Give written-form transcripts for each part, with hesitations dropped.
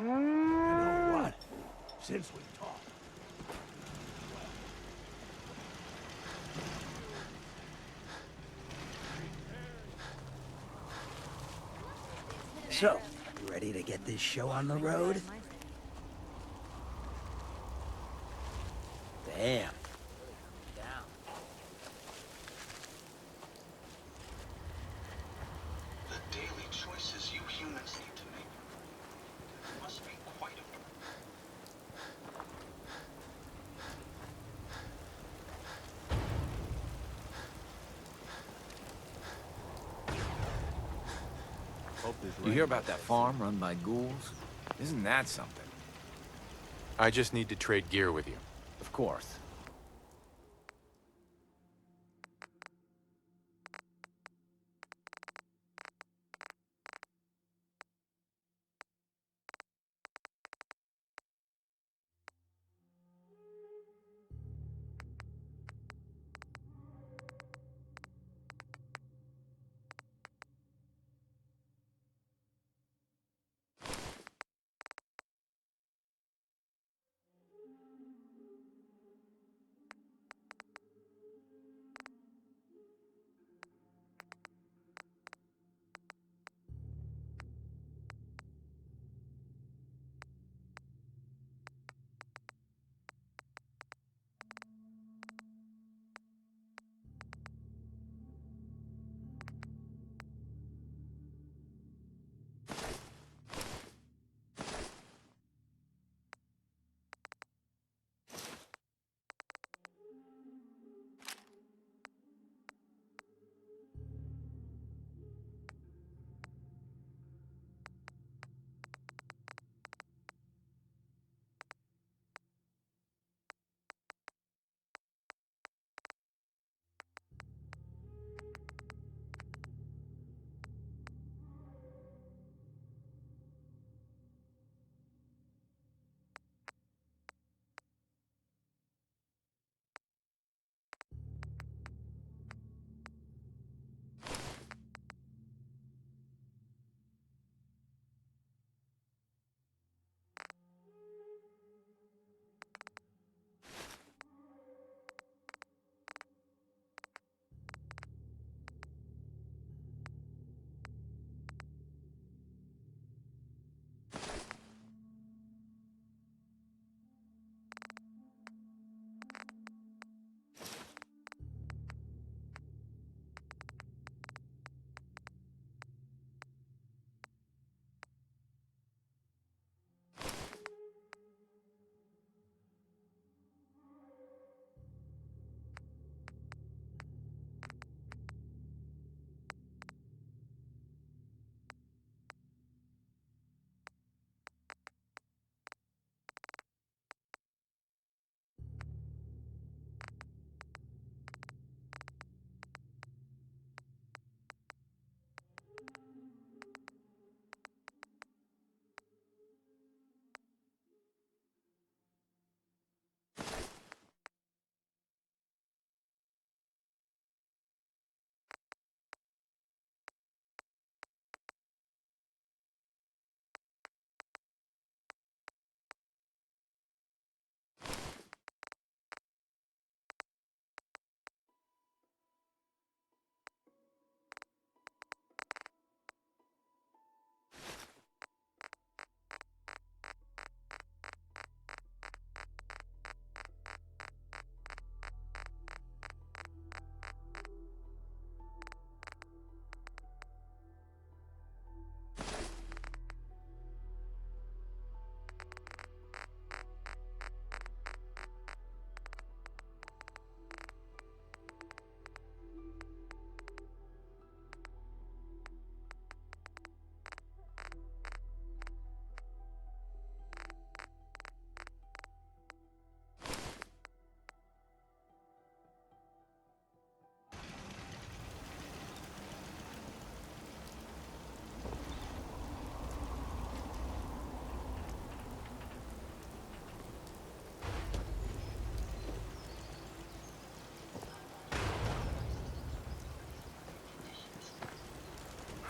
know what? Since we talked. So, you ready to get this show on the road? Damn. The daily choices you humans need to make must be quite a... You hear about that farm run by ghouls? Isn't that something? I just need to trade gear with you. Of course.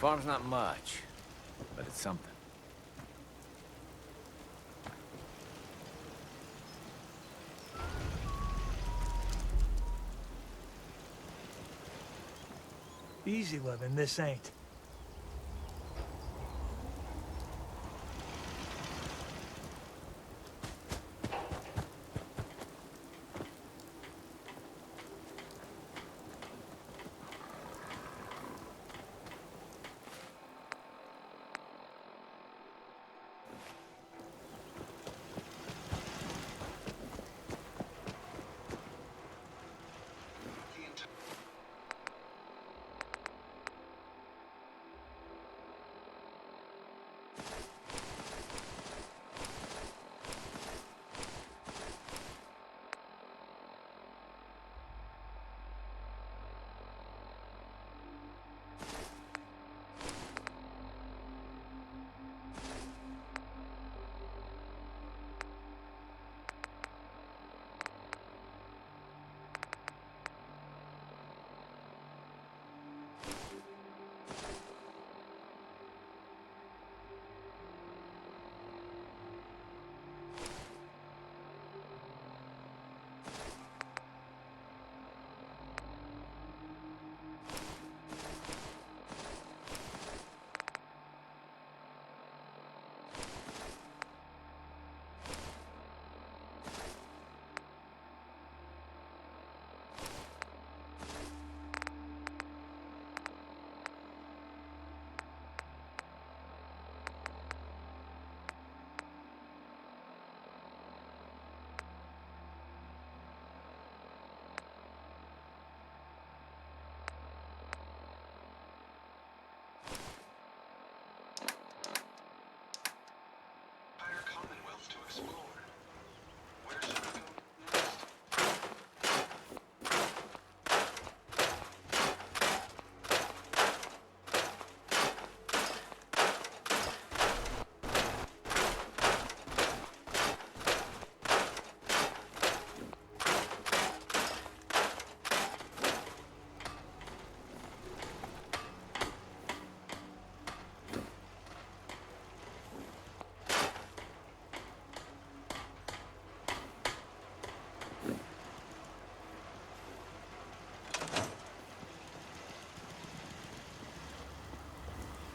Farm's not much, but it's something. Easy living, this ain't.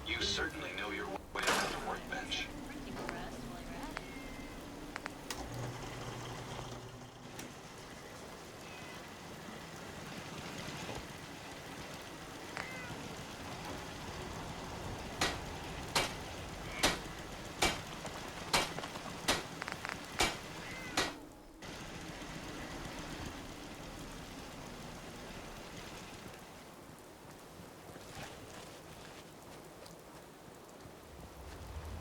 You certainly know your way around a workbench.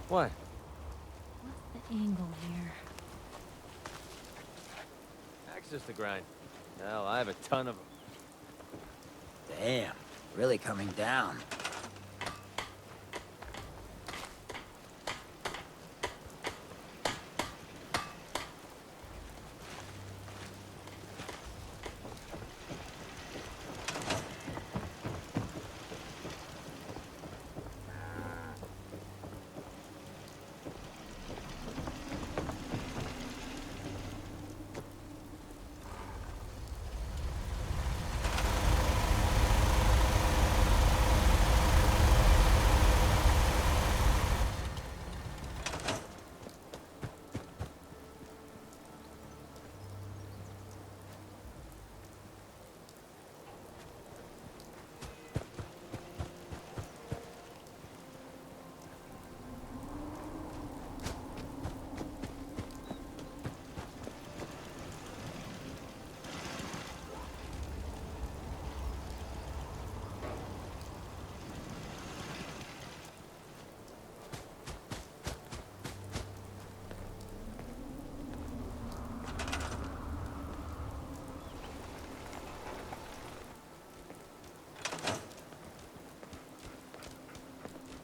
What? What's the angle here? Access to grind. Hell, I have a ton of them. Damn, really coming down.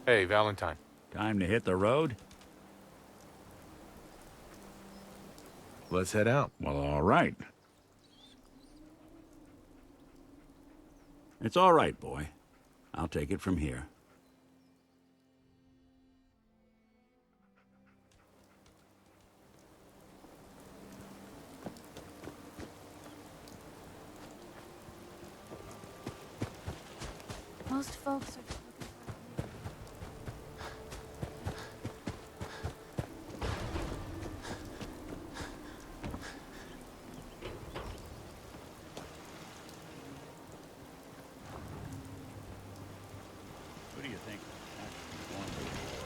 Hey, Valentine. Time to hit the road? Let's head out. Well, all right. It's all right, boy. I'll take it from here. Most folks are just looking for a view. Who do you think actually won the war?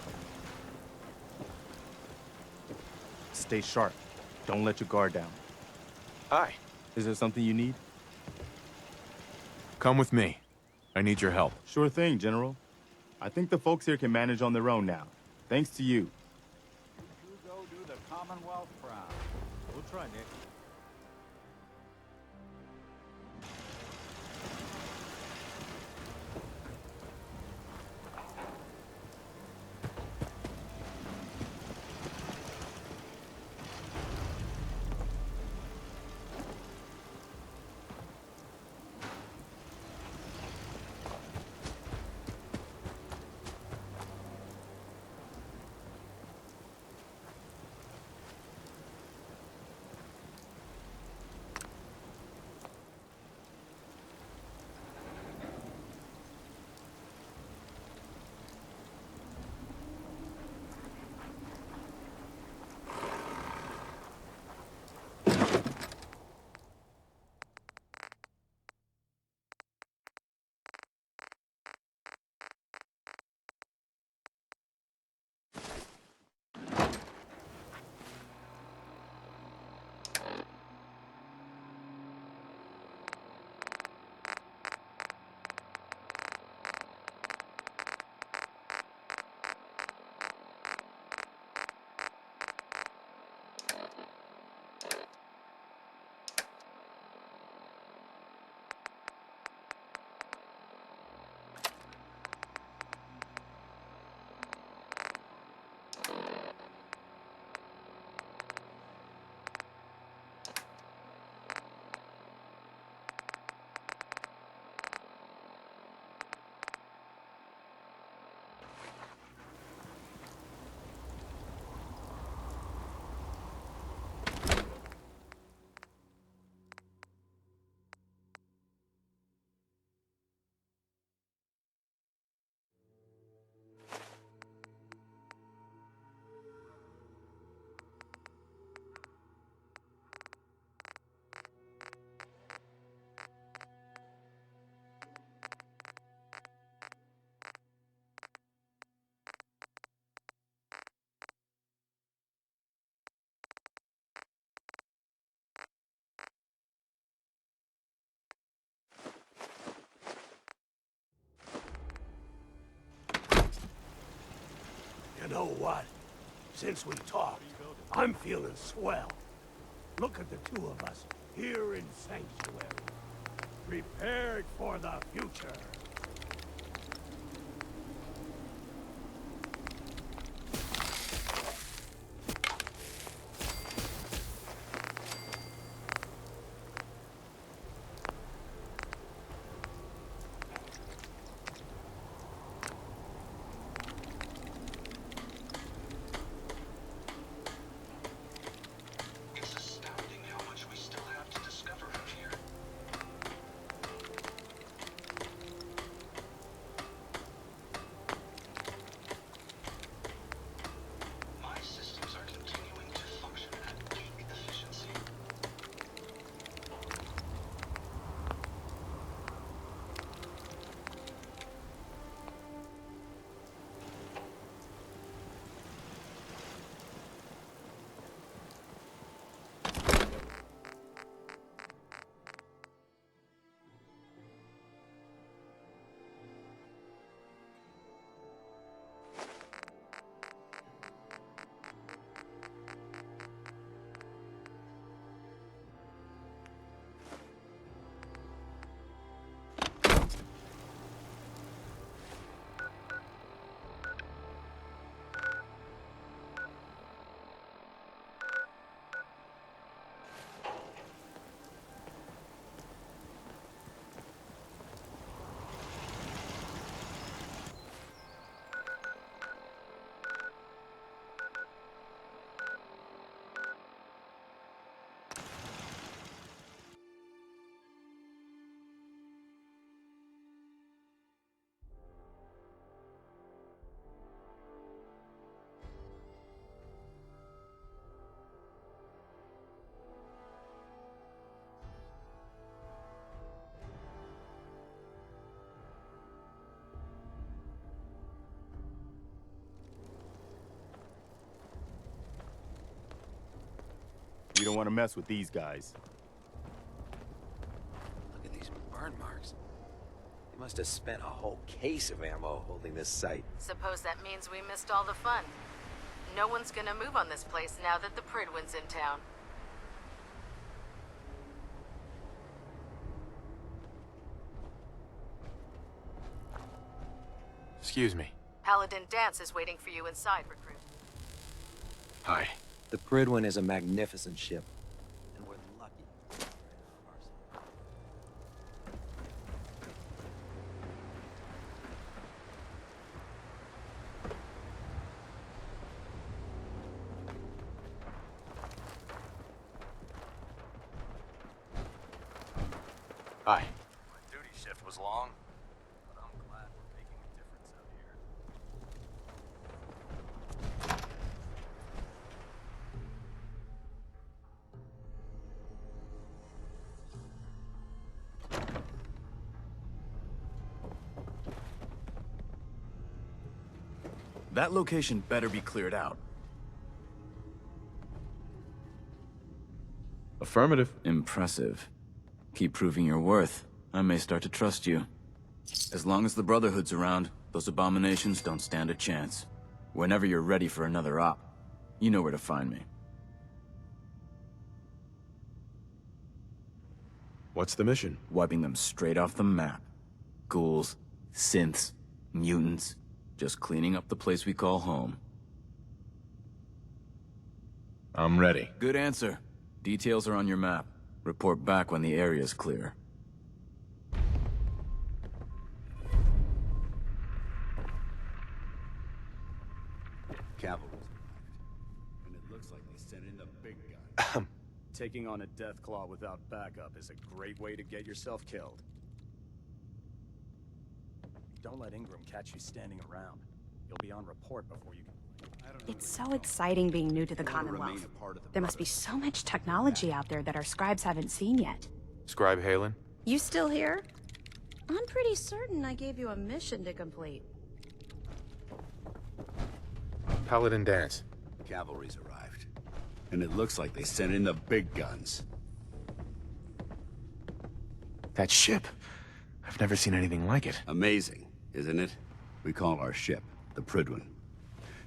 Stay sharp. Don't let your guard down. Hi. Is there something you need? Come with me. I need your help. Sure thing, General. I think the folks here can manage on their own now. Thanks to you. You go do the Commonwealth proud. We'll try, Nick. You know what? Since we talked, I'm feeling swell. Look at the two of us here in Sanctuary, prepared for the future. It's astounding how much we still have to discover in here. You don't want to mess with these guys. Look at these burn marks. They must have spent a whole case of ammo holding this site. Suppose that means we missed all the fun. No one's gonna move on this place now that the Prydwen's in town. Excuse me. Paladin Dance is waiting for you inside, recruit. Hi. The Prydwen is a magnificent ship, and we're lucky. Hi. My duty shift was long, but I'm glad we're making a difference out here. That location better be cleared out. Affirmative. Impressive. Keep proving your worth. I may start to trust you. As long as the Brotherhood's around, those abominations don't stand a chance. Whenever you're ready for another op, you know where to find me. What's the mission? Wiping them straight off the map. Ghouls, synths, mutants. Just cleaning up the place we call home. I'm ready. Good answer. Details are on your map. Report back when the area's clear. Cavalry's arrived, and it looks like they sent in the big gun. Taking on a Deathclaw without backup is a great way to get yourself killed. Don't let Ingram catch you standing around. You'll be on report before you can... It's so exciting being new to the Commonwealth. There must be so much technology out there that our scribes haven't seen yet. Scribe Halen? You still here? I'm pretty certain I gave you a mission to complete. Paladin Dance. Cavalry's arrived, and it looks like they sent in the big guns. That ship. I've never seen anything like it. Amazing, isn't it? We call our ship the Prydwen.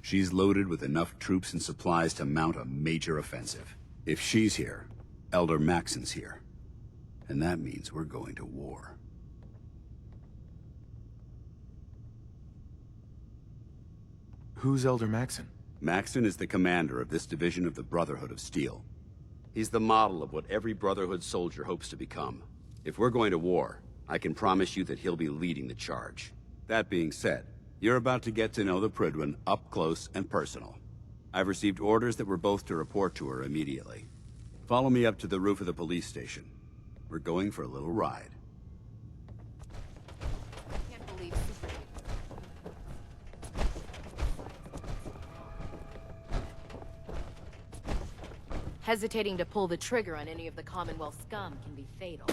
She's loaded with enough troops and supplies to mount a major offensive. If she's here, Elder Maxon's here. And that means we're going to war. Who's Elder Maxon? Maxon is the commander of this division of the Brotherhood of Steel. He's the model of what every Brotherhood soldier hopes to become. If we're going to war, I can promise you that he'll be leading the charge. That being said, you're about to get to know the Prydwen up close and personal. I've received orders that we're both to report to her immediately. Follow me up to the roof of the police station. We're going for a little ride. Can't believe hesitating to pull the trigger on any of the Commonwealth scum can be fatal.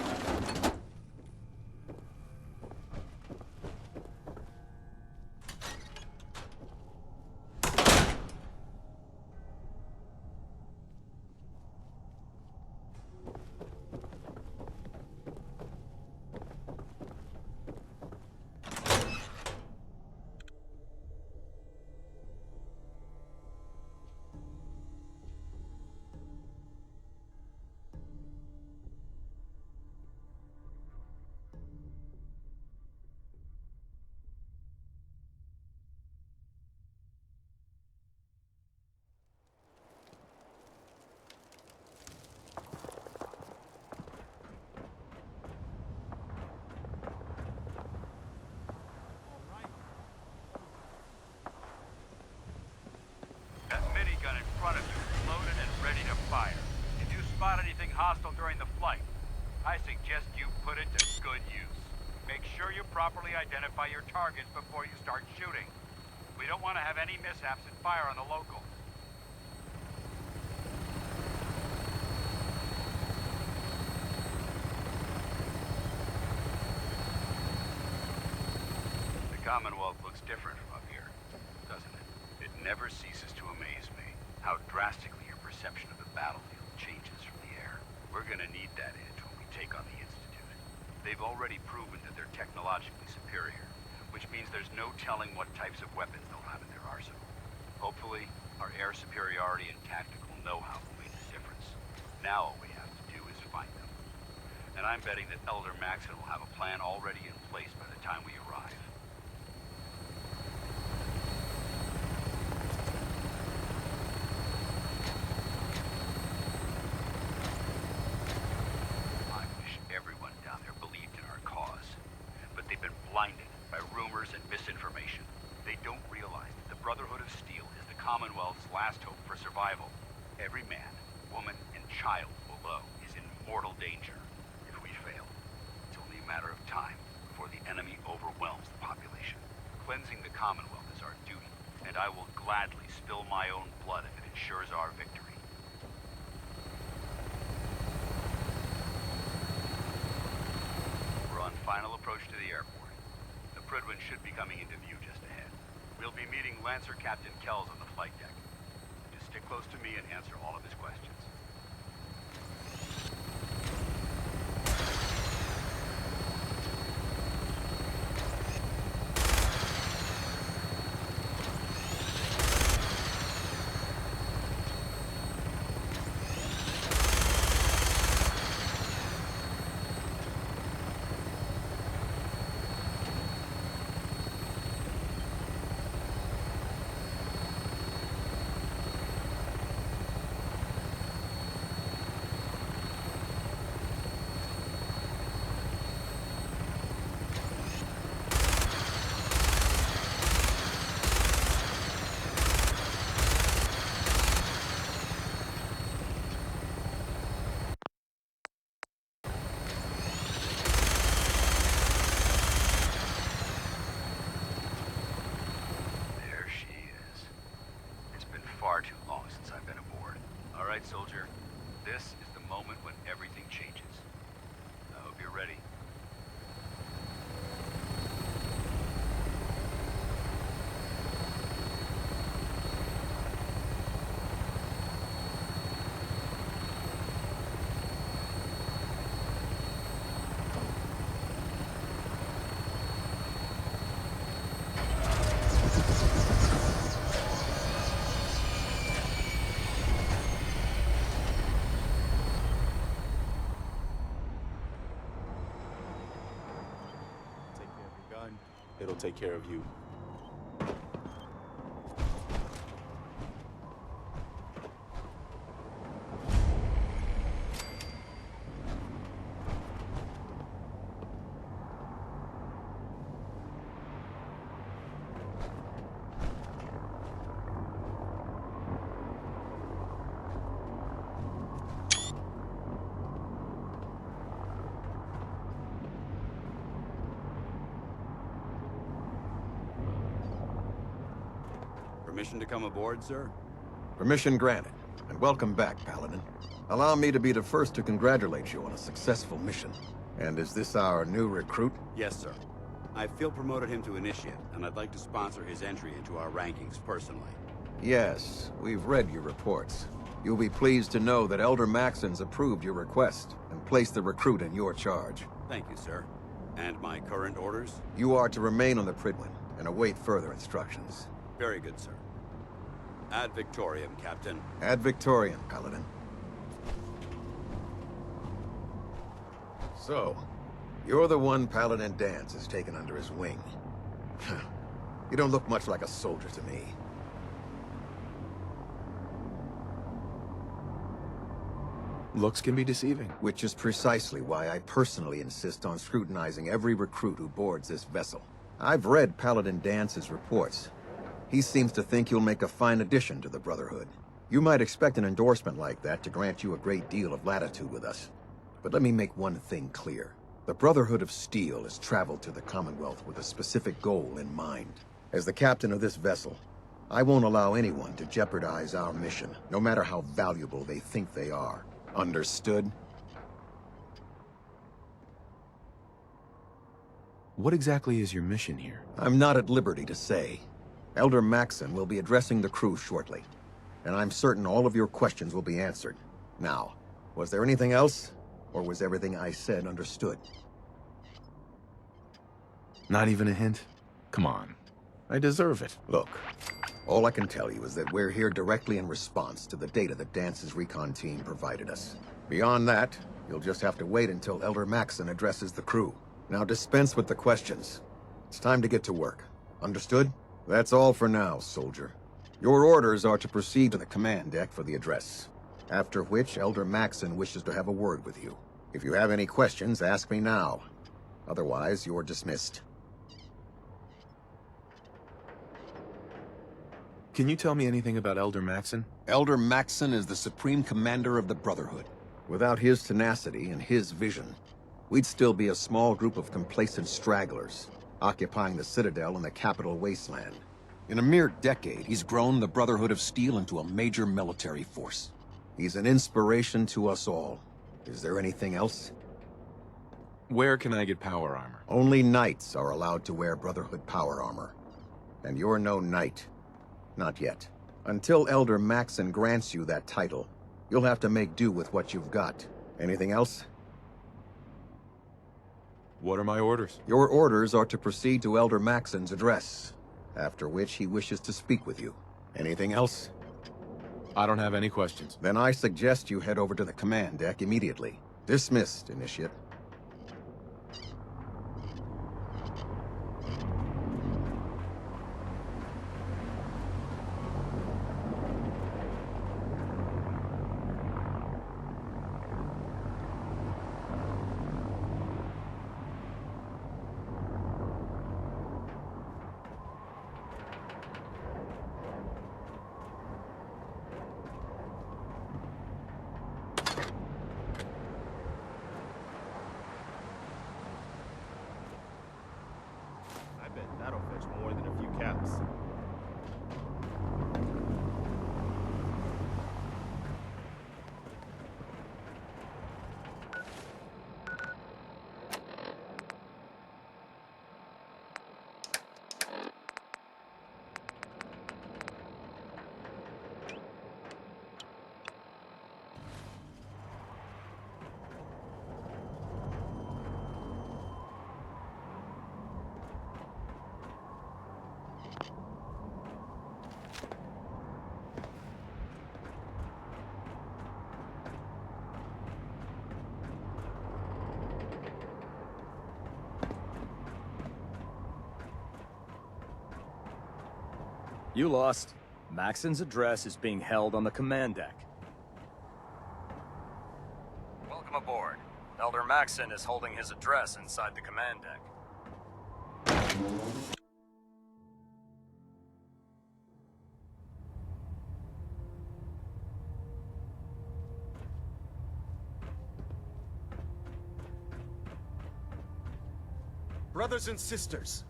spot anything hostile during the flight, I suggest you put it to good use. Make sure you properly identify your targets before you start shooting. We don't want to have any mishaps and fire on the locals. The Commonwealth looks different from up here, doesn't it? It never ceases to amaze me how drastically your perception of the battlefield changes from the air. We're gonna need that edge when we take on the Institute. They've already proven that they're technologically superior, which means there's no telling what types of weapons they'll have in their arsenal. Hopefully, our air superiority and tactical know-how will make the difference. Now all we have to do is find them. And I'm betting that Elder Maxon will have a plan already in place by the time we arrive. I wish everyone down there believed in our cause. But they've been blinded by rumors and misinformation. They don't realize that the Brotherhood of Steel is the Commonwealth's last hope for survival. Every man, woman, and child below is in mortal danger. If we fail, it's only a matter of time before the enemy overwhelms the population. Cleansing the Commonwealth is our duty, and I will gladly spill my own blood if it ensures our victory. We're on final approach to the airport. The Prydwen should be coming into view just ahead. We'll be meeting Lancer Captain Kells on the flight deck. Just stick close to me and answer all of his questions. Far too long since I've been aboard. All right, soldier. This is the moment when everything changes. I hope you're ready. It'll take care of you. Permission to come aboard, sir? Permission granted, and welcome back, Paladin. Allow me to be the first to congratulate you on a successful mission. And is this our new recruit? Yes, sir. I feel promoted him to initiate, and I'd like to sponsor his entry into our rankings personally. Yes, we've read your reports. You'll be pleased to know that Elder Maxon's approved your request and placed the recruit in your charge. Thank you, sir. And my current orders? You are to remain on the Prydwen and await further instructions. Very good, sir. Ad Victoriam, Captain. Ad Victoriam, Paladin. So, you're the one Paladin Danse has taken under his wing. You don't look much like a soldier to me. Looks can be deceiving. Which is precisely why I personally insist on scrutinizing every recruit who boards this vessel. I've read Paladin Dance's reports. He seems to think you'll make a fine addition to the Brotherhood. You might expect an endorsement like that to grant you a great deal of latitude with us. But let me make one thing clear. The Brotherhood of Steel has traveled to the Commonwealth with a specific goal in mind. As the captain of this vessel, I won't allow anyone to jeopardize our mission, no matter how valuable they think they are. Understood? What exactly is your mission here? I'm not at liberty to say. Elder Maxon will be addressing the crew shortly, and I'm certain all of your questions will be answered. Now, was there anything else? Or was everything I said understood? Not even a hint? Come on. I deserve it. Look, all I can tell you is that we're here directly in response to the data that Dance's recon team provided us. Beyond that, you'll just have to wait until Elder Maxson addresses the crew. Now dispense with the questions. It's time to get to work. Understood? That's all for now, soldier. Your orders are to proceed to the command deck for the address. After which, Elder Maxson wishes to have a word with you. If you have any questions, ask me now. Otherwise, you're dismissed. Can you tell me anything about Elder Maxson? Elder Maxson is the Supreme Commander of the Brotherhood. Without his tenacity and his vision, we'd still be a small group of complacent stragglers, occupying the Citadel in the capital wasteland. In a mere decade, he's grown the Brotherhood of Steel into a major military force. He's an inspiration to us all. Is there anything else? Where can I get power armor? Only knights are allowed to wear Brotherhood power armor. And you're no knight. Not yet. Until Elder Maxson grants you that title, you'll have to make do with what you've got. Anything else? What are my orders? Your orders are to proceed to Elder Maxson's address, after which he wishes to speak with you. Anything else? I don't have any questions. Then I suggest you head over to the command deck immediately. Dismissed, Initiate. That'll fetch more than a few caps. You lost. Maxson's address is being held on the command deck. Welcome aboard. Elder Maxson is holding his address inside the command deck. Brothers and sisters,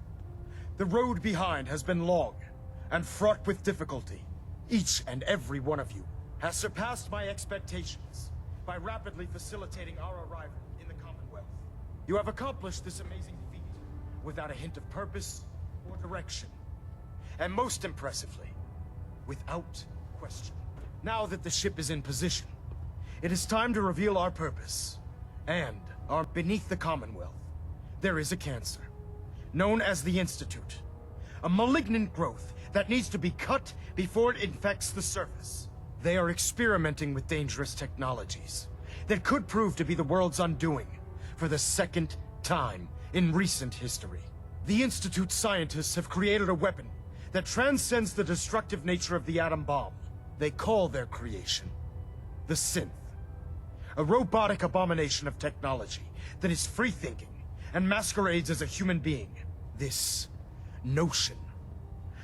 the road behind has been long and fraught with difficulty. Each and every one of you has surpassed my expectations by rapidly facilitating our arrival in the Commonwealth. You have accomplished this amazing feat without a hint of purpose or direction. And most impressively, without question. Now that the ship is in position, it is time to reveal our purpose. And beneath the Commonwealth, there is a cancer, known as the Institute. A malignant growth that needs to be cut before it infects the surface. They are experimenting with dangerous technologies that could prove to be the world's undoing for the second time in recent history. The Institute scientists have created a weapon that transcends the destructive nature of the atom bomb. They call their creation the Synth, a robotic abomination of technology that is free-thinking and masquerades as a human being. This notion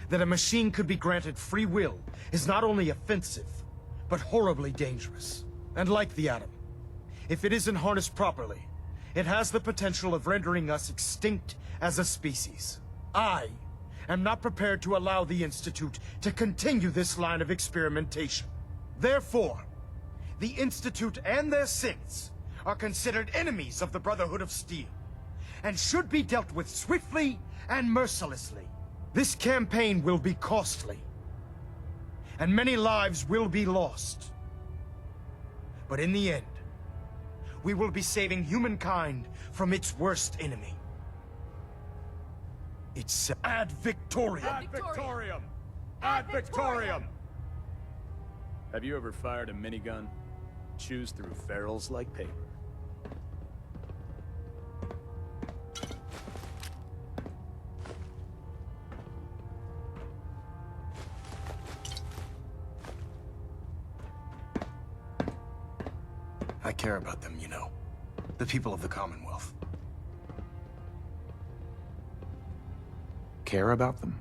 that a machine could be granted free will is not only offensive, but horribly dangerous. And like the atom, if it isn't harnessed properly, it has the potential of rendering us extinct as a species. I am not prepared to allow the Institute to continue this line of experimentation. Therefore, the Institute and their synths are considered enemies of the Brotherhood of Steel, and should be dealt with swiftly and mercilessly. This campaign will be costly, and many lives will be lost. But in the end, we will be saving humankind from its worst enemy. It's Ad Victoriam! Ad Victoriam! Ad Victoriam! Have you ever fired a minigun? Chews through ferrules like paper. I care about them, you know. The people of the Commonwealth. Care about them?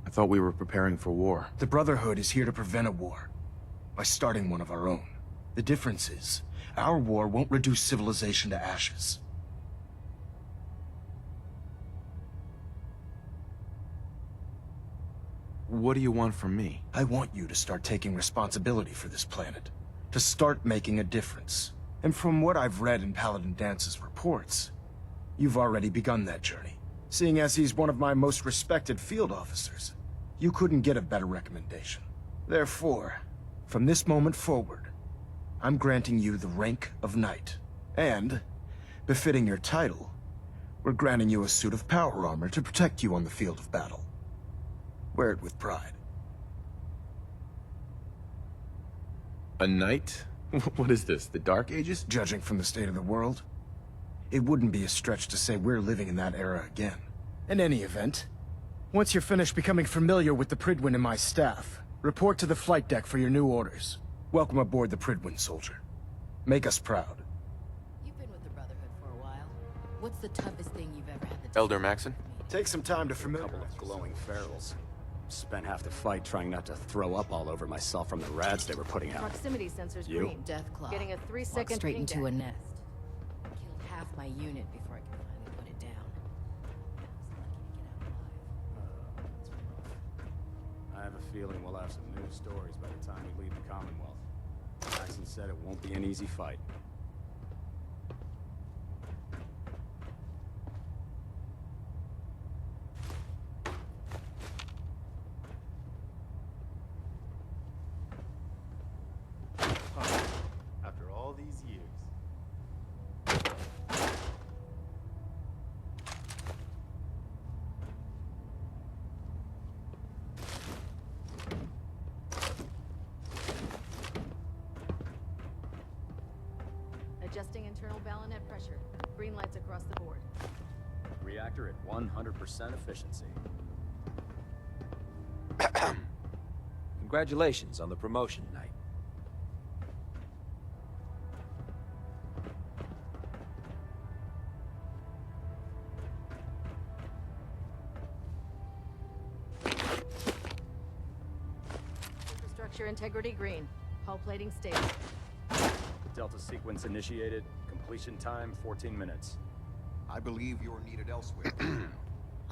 I thought we were preparing for war. The Brotherhood is here to prevent a war, by starting one of our own. The difference is, our war won't reduce civilization to ashes. What do you want from me? I want you to start taking responsibility for this planet. To start making a difference. And from what I've read in Paladin Dance's reports, you've already begun that journey. Seeing as he's one of my most respected field officers, you couldn't get a better recommendation. Therefore, from this moment forward, I'm granting you the rank of Knight. And, befitting your title, we're granting you a suit of power armor to protect you on the field of battle. Wear it with pride. A knight? What is this, the Dark Ages? Judging from the state of the world, it wouldn't be a stretch to say we're living in that era again. In any event, once you're finished becoming familiar with the Prydwen and my staff, report to the flight deck for your new orders. Welcome aboard the Prydwen, soldier. Make us proud. You've been with the Brotherhood for a while. What's the toughest thing you've ever had to Elder Maxon? Take some time to familiarize Couple of glowing ferrules. Spent half the fight trying not to throw up all over myself from the rads they were putting out. Proximity sensors You? green. Deathclaw. Getting a 3-second straight into a nest. Killed half my unit before I could finally put it down. I have a feeling we'll have some news stories by the time we leave the Commonwealth. Jackson said it won't be an easy fight. After all these years. Adjusting internal bayonet pressure. Green lights across the board. Reactor at 100% efficiency. Congratulations on the promotion, Knight. Infrastructure integrity green. Hull plating stable. Delta sequence initiated. Completion time 14 minutes. I believe you're needed elsewhere.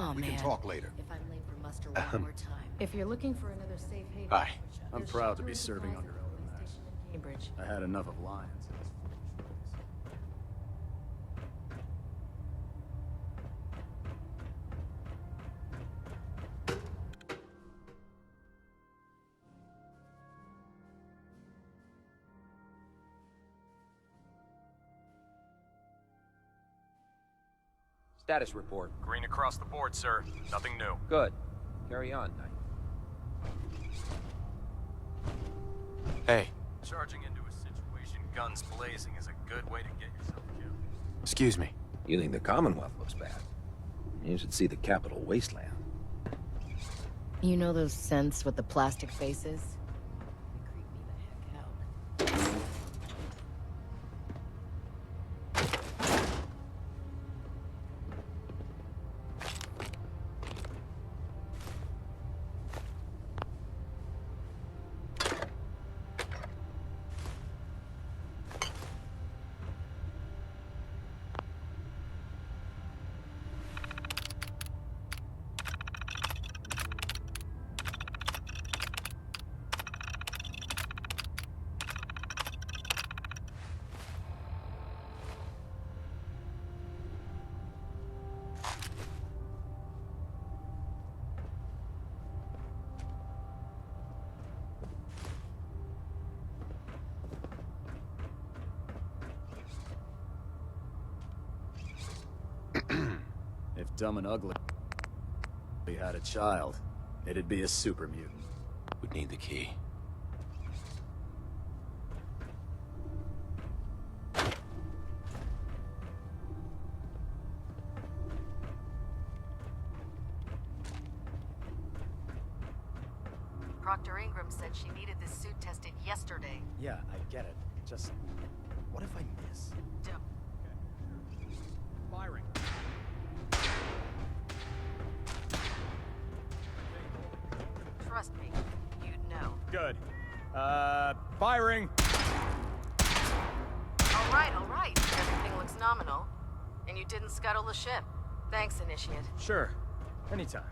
Oh, We man. can talk later. If I'm late for muster one more time. If you're looking for another safe haven, Hi. I'm there's proud to be shelter and serving supplies under at the Elder police Max. station in Cambridge. I had enough of lions in this foolish place. Status report. Green across the board, sir. Nothing new. Good. Carry on, Knight. Hey, Charging into a situation guns blazing is a good way to get yourself killed. excuse me. You think the Commonwealth looks bad? You should see the capital wasteland. You know those scents with the plastic faces? They creep me the heck out. dumb and ugly we had a child, it'd be a super mutant. Would need the key. Proctor Ingram said she needed this suit tested yesterday. Yeah, I get it. Just, what if I miss? Firing. Trust me, you'd know. Good. Firing! All right. Everything looks nominal. And you didn't scuttle the ship. Thanks, Initiate. Sure. Anytime.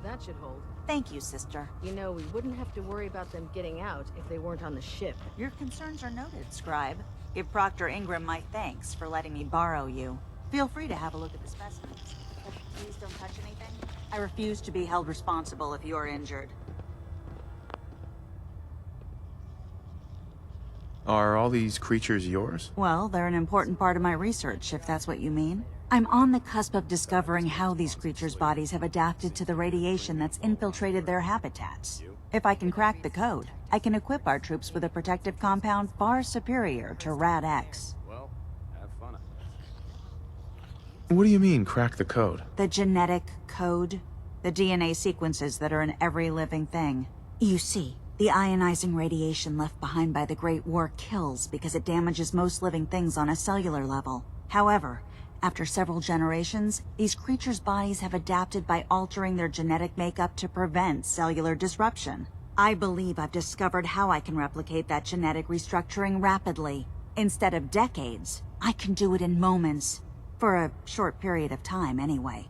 That should hold. Thank you, sister. You know, we wouldn't have to worry about them getting out if they weren't on the ship. Your concerns are noted, Scribe. Give Proctor Ingram my thanks for letting me borrow you. Feel free to have a look at the specimens. But please don't touch anything. I refuse to be held responsible if you're injured. Are all these creatures yours? Well, they're an important part of my research, if that's what you mean. I'm on the cusp of discovering how these creatures' bodies have adapted to the radiation that's infiltrated their habitats. If I can crack the code, I can equip our troops with a protective compound far superior to Rad-X. Well, have fun. What do you mean, crack the code? The genetic code. The DNA sequences that are in every living thing. You see, the ionizing radiation left behind by the Great War kills because it damages most living things on a cellular level. However, after several generations, these creatures' bodies have adapted by altering their genetic makeup to prevent cellular disruption. I believe I've discovered how I can replicate that genetic restructuring rapidly. Instead of decades, I can do it in moments. For a short period of time, anyway.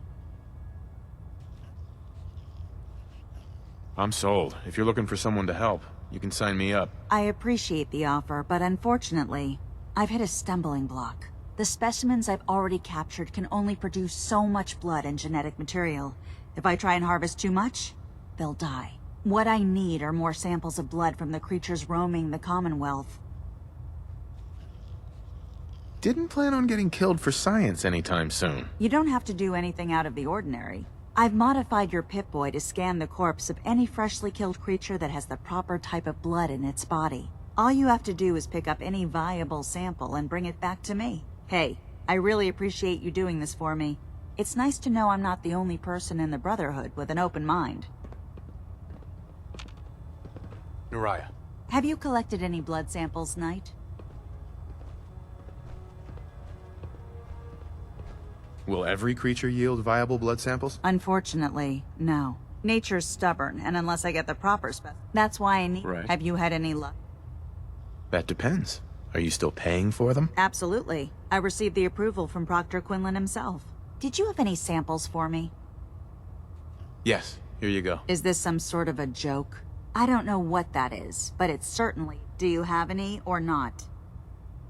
I'm sold. If you're looking for someone to help, you can sign me up. I appreciate the offer, but unfortunately, I've hit a stumbling block. The specimens I've already captured can only produce so much blood and genetic material. If I try and harvest too much, they'll die. What I need are more samples of blood from the creatures roaming the Commonwealth. Didn't plan on getting killed for science anytime soon. You don't have to do anything out of the ordinary. I've modified your Pip-Boy to scan the corpse of any freshly killed creature that has the proper type of blood in its body. All you have to do is pick up any viable sample and bring it back to me. Hey, I really appreciate you doing this for me. It's nice to know I'm not the only person in the Brotherhood with an open mind. Nariah. Have you collected any blood samples, Knight? Will every creature yield viable blood samples? Unfortunately, no. Nature's stubborn, and unless I get the proper that's why I need... Right. Have you had any luck? That depends. Are you still paying for them? Absolutely. I received the approval from Proctor Quinlan himself. Did you have any samples for me? Yes, here you go. Is this some sort of a joke? I don't know what that is, but it's certainly... Do you have any or not?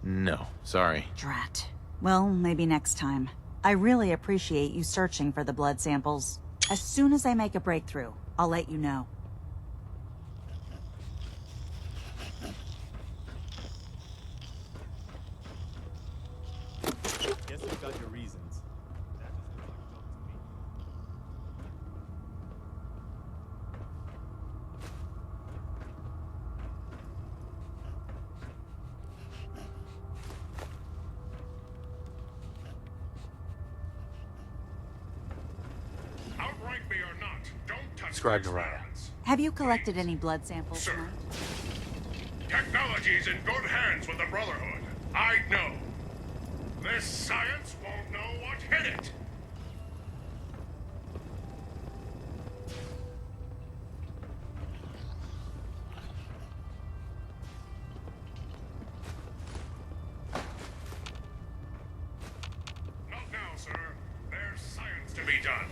No, sorry. Drat. Well, maybe next time. I really appreciate you searching for the blood samples. As soon as I make a breakthrough, I'll let you know. Guess you've got your reasons. That just looks like trouble to me. Outrank me or not, don't touch Scribe my Mariah. experiments. Have you collected any blood samples Sir. tonight? Technology's in good hands with the Brotherhood. I know. This science won't know what hit it. Not now, sir. There's science to be done.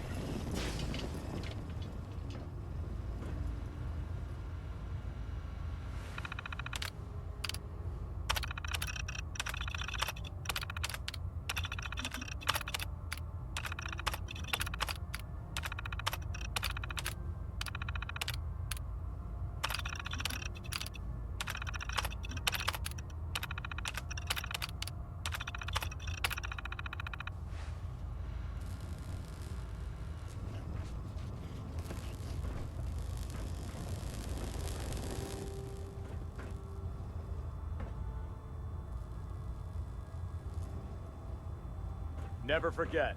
Never forget,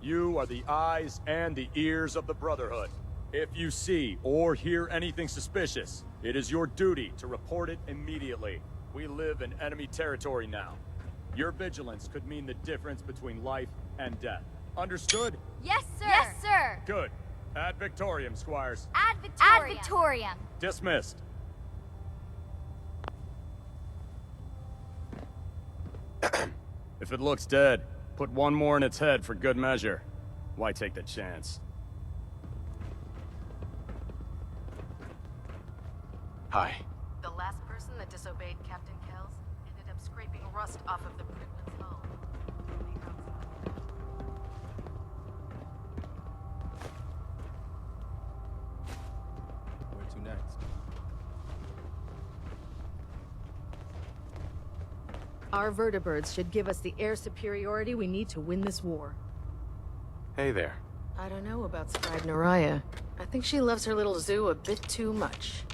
you are the eyes and the ears of the Brotherhood. If you see or hear anything suspicious, it is your duty to report it immediately. We live in enemy territory now. Your vigilance could mean the difference between life and death. Understood? Yes, sir. Yes, sir. Good. Ad Victoriam, squires. Ad Victoriam. Ad Victoriam. Dismissed. If it looks dead, put one more in its head for good measure. Why take the chance? Hi. The last person that disobeyed Captain Kells ended up scraping rust off of the Pridwen's hull. Where to next? Our vertibirds should give us the air superiority we need to win this war. Hey there. I don't know about Scribe Mariah. I think she loves her little zoo a bit too much.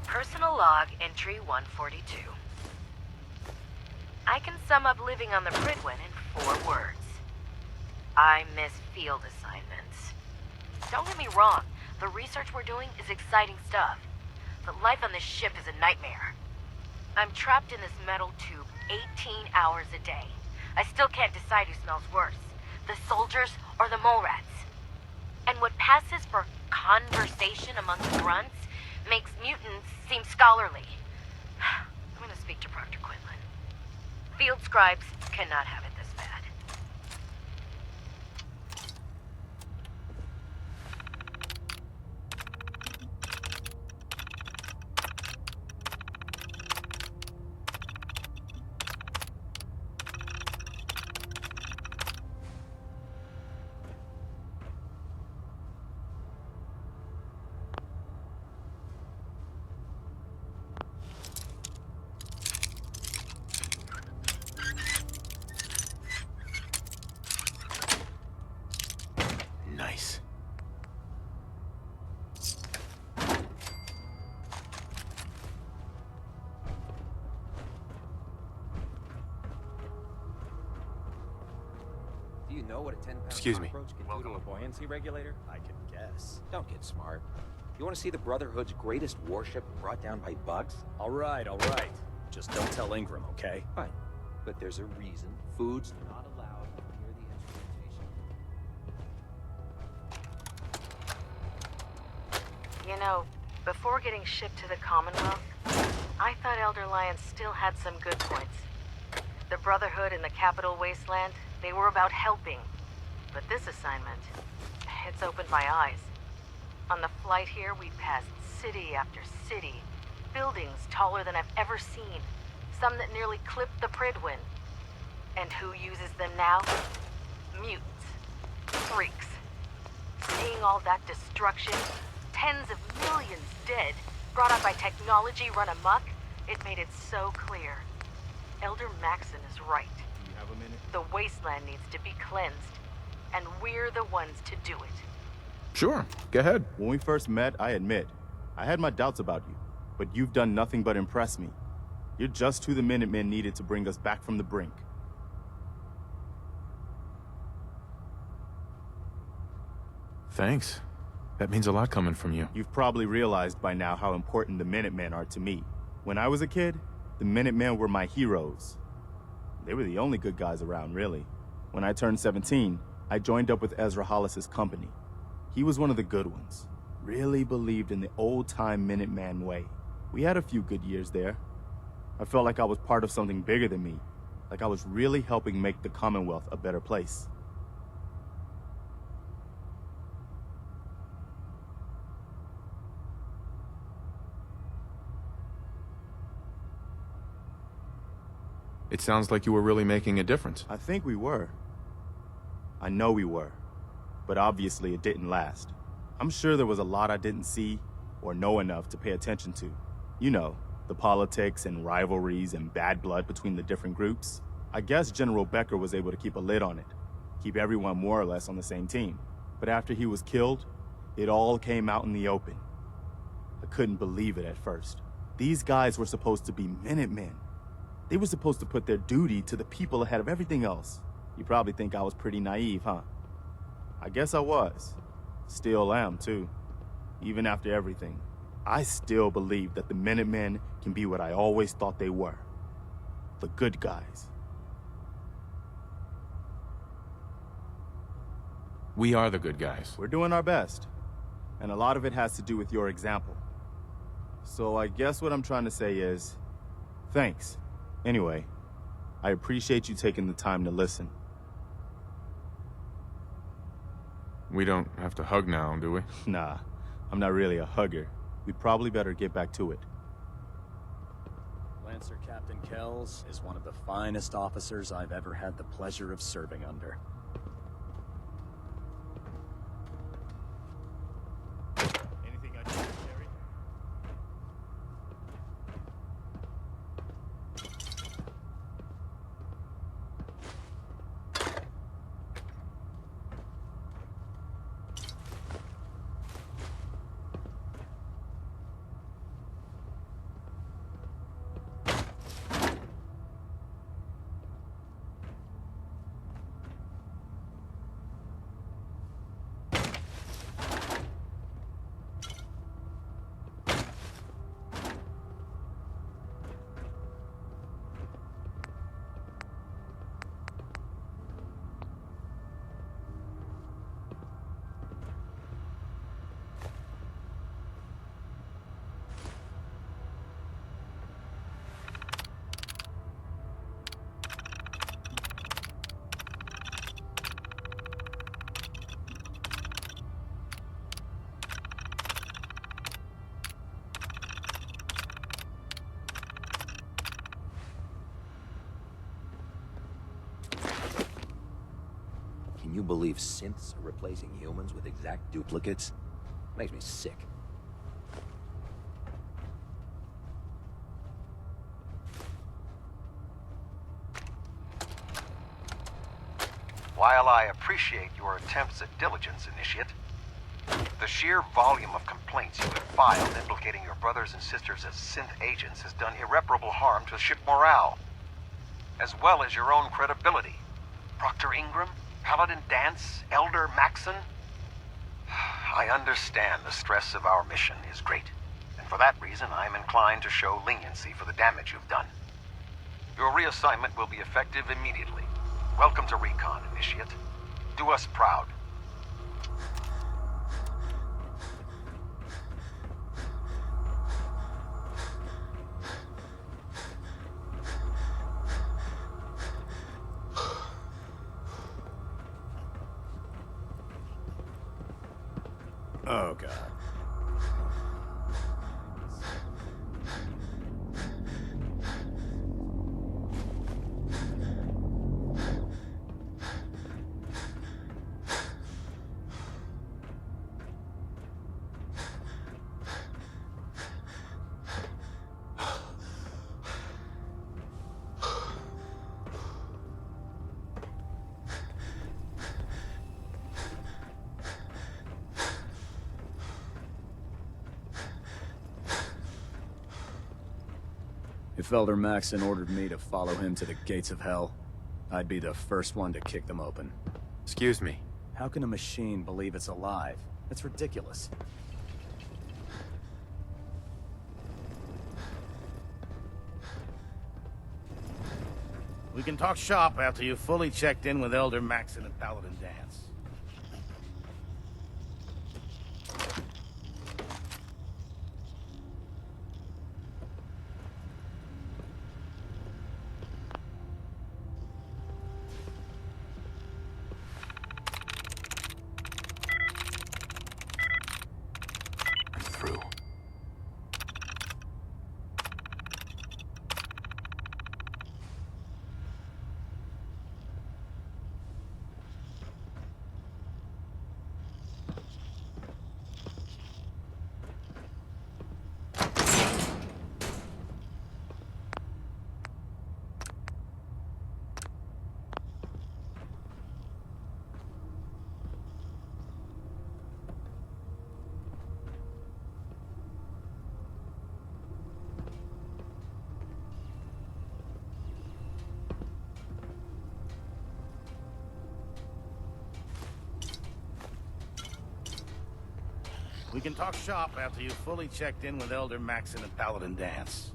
Personal log entry 142. I can sum up living on the Pridwen in 4 words. I miss field assignments. Don't get me wrong, the research we're doing is exciting stuff, but life on this ship is a nightmare. I'm trapped in this metal tube 18 hours a day. I still can't decide who smells worse, the soldiers or the mole rats. And what passes for conversation among the grunts makes mutants seem scholarly. I'm gonna speak to Proctor Quinlan. Field scribes cannot have it this bad. Nice. Do you know what a 10-pound Excuse me. cockroach can do to a buoyancy regulator? I can guess. Don't get smart. You want to see the Brotherhood's greatest warship brought down by bugs? All right, all right. Just don't tell Ingram, okay? Fine. But there's a reason food's not allowed near the instrumentation. You know, before getting shipped to the Commonwealth, I thought Elder Lions still had some good points. The Brotherhood in the Capital Wasteland, they were about helping. But this assignment, it's opened my eyes. On the flight here, we passed city after city, buildings taller than I've ever seen, some that nearly clipped the Prydwen. And who uses them now? Mutants. Freaks. Seeing all that destruction, tens of millions dead, brought on by technology run amok, it made it so clear. Elder Maxon is right. You have a minute? The wasteland needs to be cleansed, and we're the ones to do it. Sure, go ahead. When we first met, I admit, I had my doubts about you, but you've done nothing but impress me. You're just who the Minutemen needed to bring us back from the brink. Thanks. That means a lot coming from you. You've probably realized by now how important the Minutemen are to me. When I was a kid, the Minutemen were my heroes. They were the only good guys around, really. When I turned 17, I joined up with Ezra Hollis's company. He was one of the good ones. Really believed in the old-time Minuteman way. We had a few good years there. I felt like I was part of something bigger than me. Like I was really helping make the Commonwealth a better place. It sounds like you were really making a difference. I think we were. I know we were. But obviously it didn't last. I'm sure there was a lot I didn't see or know enough to pay attention to. You know, the politics and rivalries and bad blood between the different groups. I guess General Becker was able to keep a lid on it, keep everyone more or less on the same team. But after he was killed, it all came out in the open. I couldn't believe it at first. These guys were supposed to be Minutemen. They were supposed to put their duty to the people ahead of everything else. You probably think I was pretty naive, huh? I guess I was. Still am, too. Even after everything, I still believe that the Minutemen can be what I always thought they were. The good guys. We are the good guys. We're doing our best. And a lot of it has to do with your example. So I guess what I'm trying to say is, thanks. Anyway, I appreciate you taking the time to listen. We don't have to hug now, do we? Nah, I'm not really a hugger. We'd probably better get back to it. Lancer Captain Kells is one of the finest officers I've ever had the pleasure of serving under. Anything I can do, Terry? Can you believe synths are replacing humans with exact duplicates? Makes me sick. While I appreciate your attempts at diligence, Initiate, the sheer volume of complaints you have filed implicating your brothers and sisters as synth agents has done irreparable harm to ship morale, as well as your own credibility. Proctor Ingram, Paladin Dance, Elder Maxon. I understand the stress of our mission is great, and for that reason I am inclined to show leniency for the damage you've done. Your reassignment will be effective immediately. Welcome to Recon, Initiate. Do us proud. Oh, God. If Elder Maxon ordered me to follow him to the gates of hell, I'd be the first one to kick them open. Excuse me. How can a machine believe it's alive? That's ridiculous. We can talk shop after you've fully checked in with Elder Maxon and Paladin Dance. We can talk shop after you've fully checked in with Elder Maxon and Paladin Dance.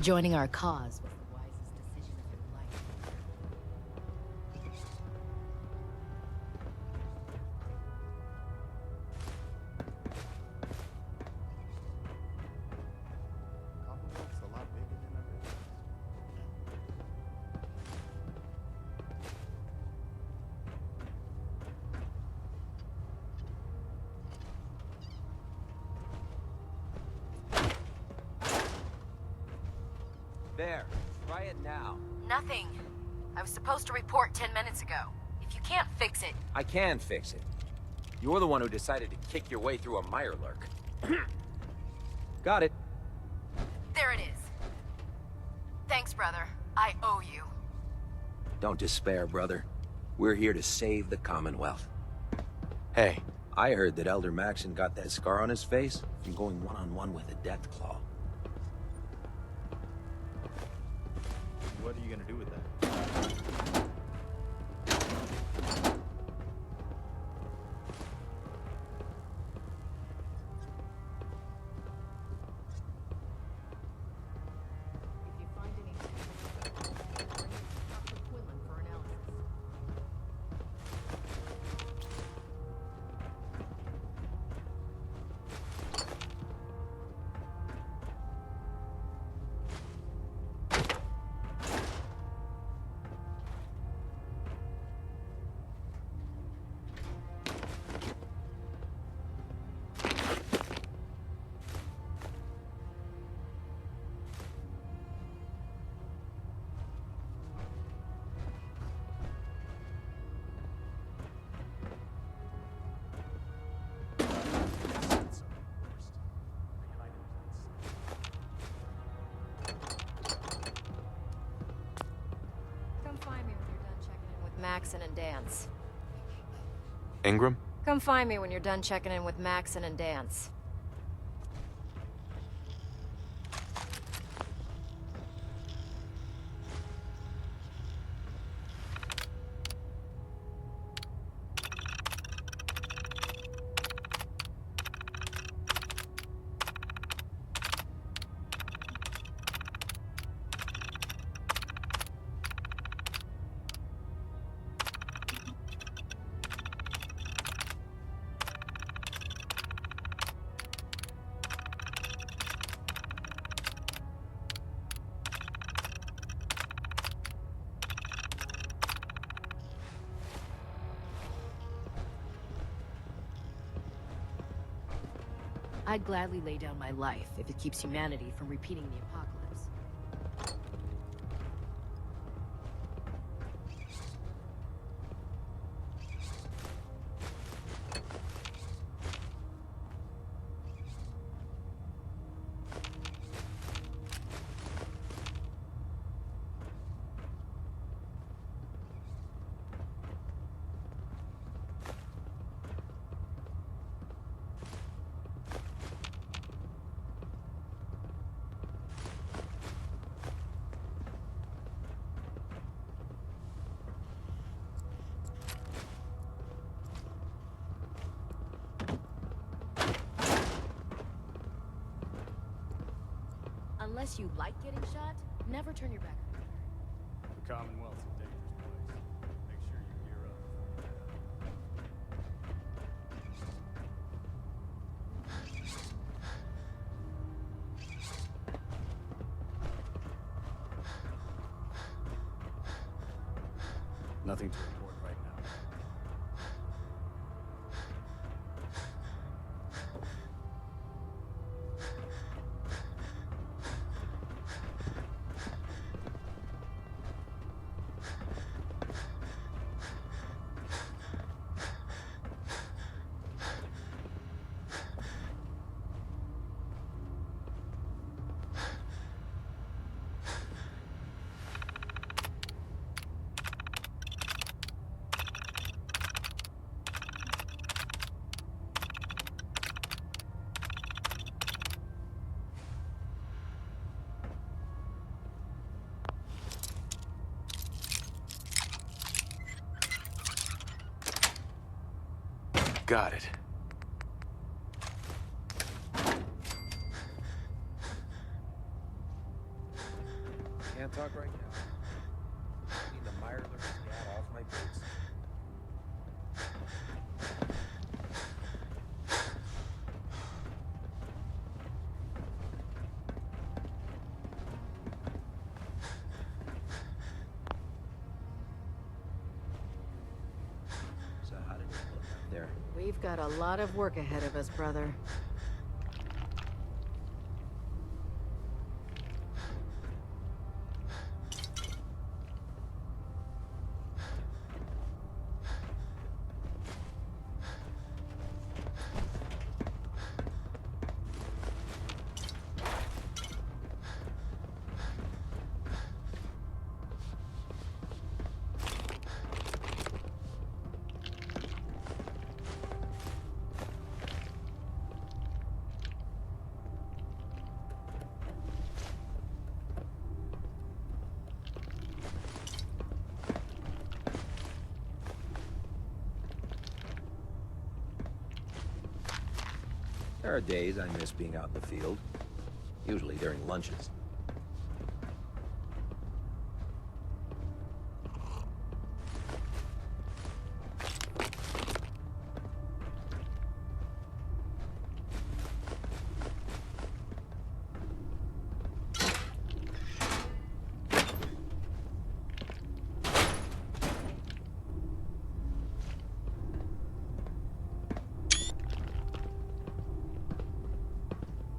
Joining our cause was the wisest decision of your life. Commonwealth's a lot bigger than I realized. There. Try it now. Nothing. I was supposed to report 10 minutes ago. If you can't fix it... I can fix it. You're the one who decided to kick your way through a mirelurk. Got it. There it is. Thanks, brother. I owe you. Don't despair, brother. We're here to save the Commonwealth. Hey. I heard that Elder Maxon got that scar on his face from going one-on-one with the Deathclaw. What are you gonna do with that? If you find anything, bring it to Dr. Quinlan for analysis. Come find me when you're done checking in with Maxon and Dance. Ingram? Come find me when you're done checking in with Maxon and Dance. I'd gladly lay down my life if it keeps humanity from repeating the apocalypse. Unless you like getting shot, never turn your back on it. The Commonwealth's a dangerous place. Make sure you gear up. Nothing to report right now. Got it. Can't talk right now. I need the Mireless scat off my boots. So how did it look out there? We've got a lot of work ahead of us, brother. There are days I miss being out in the field, usually during lunches.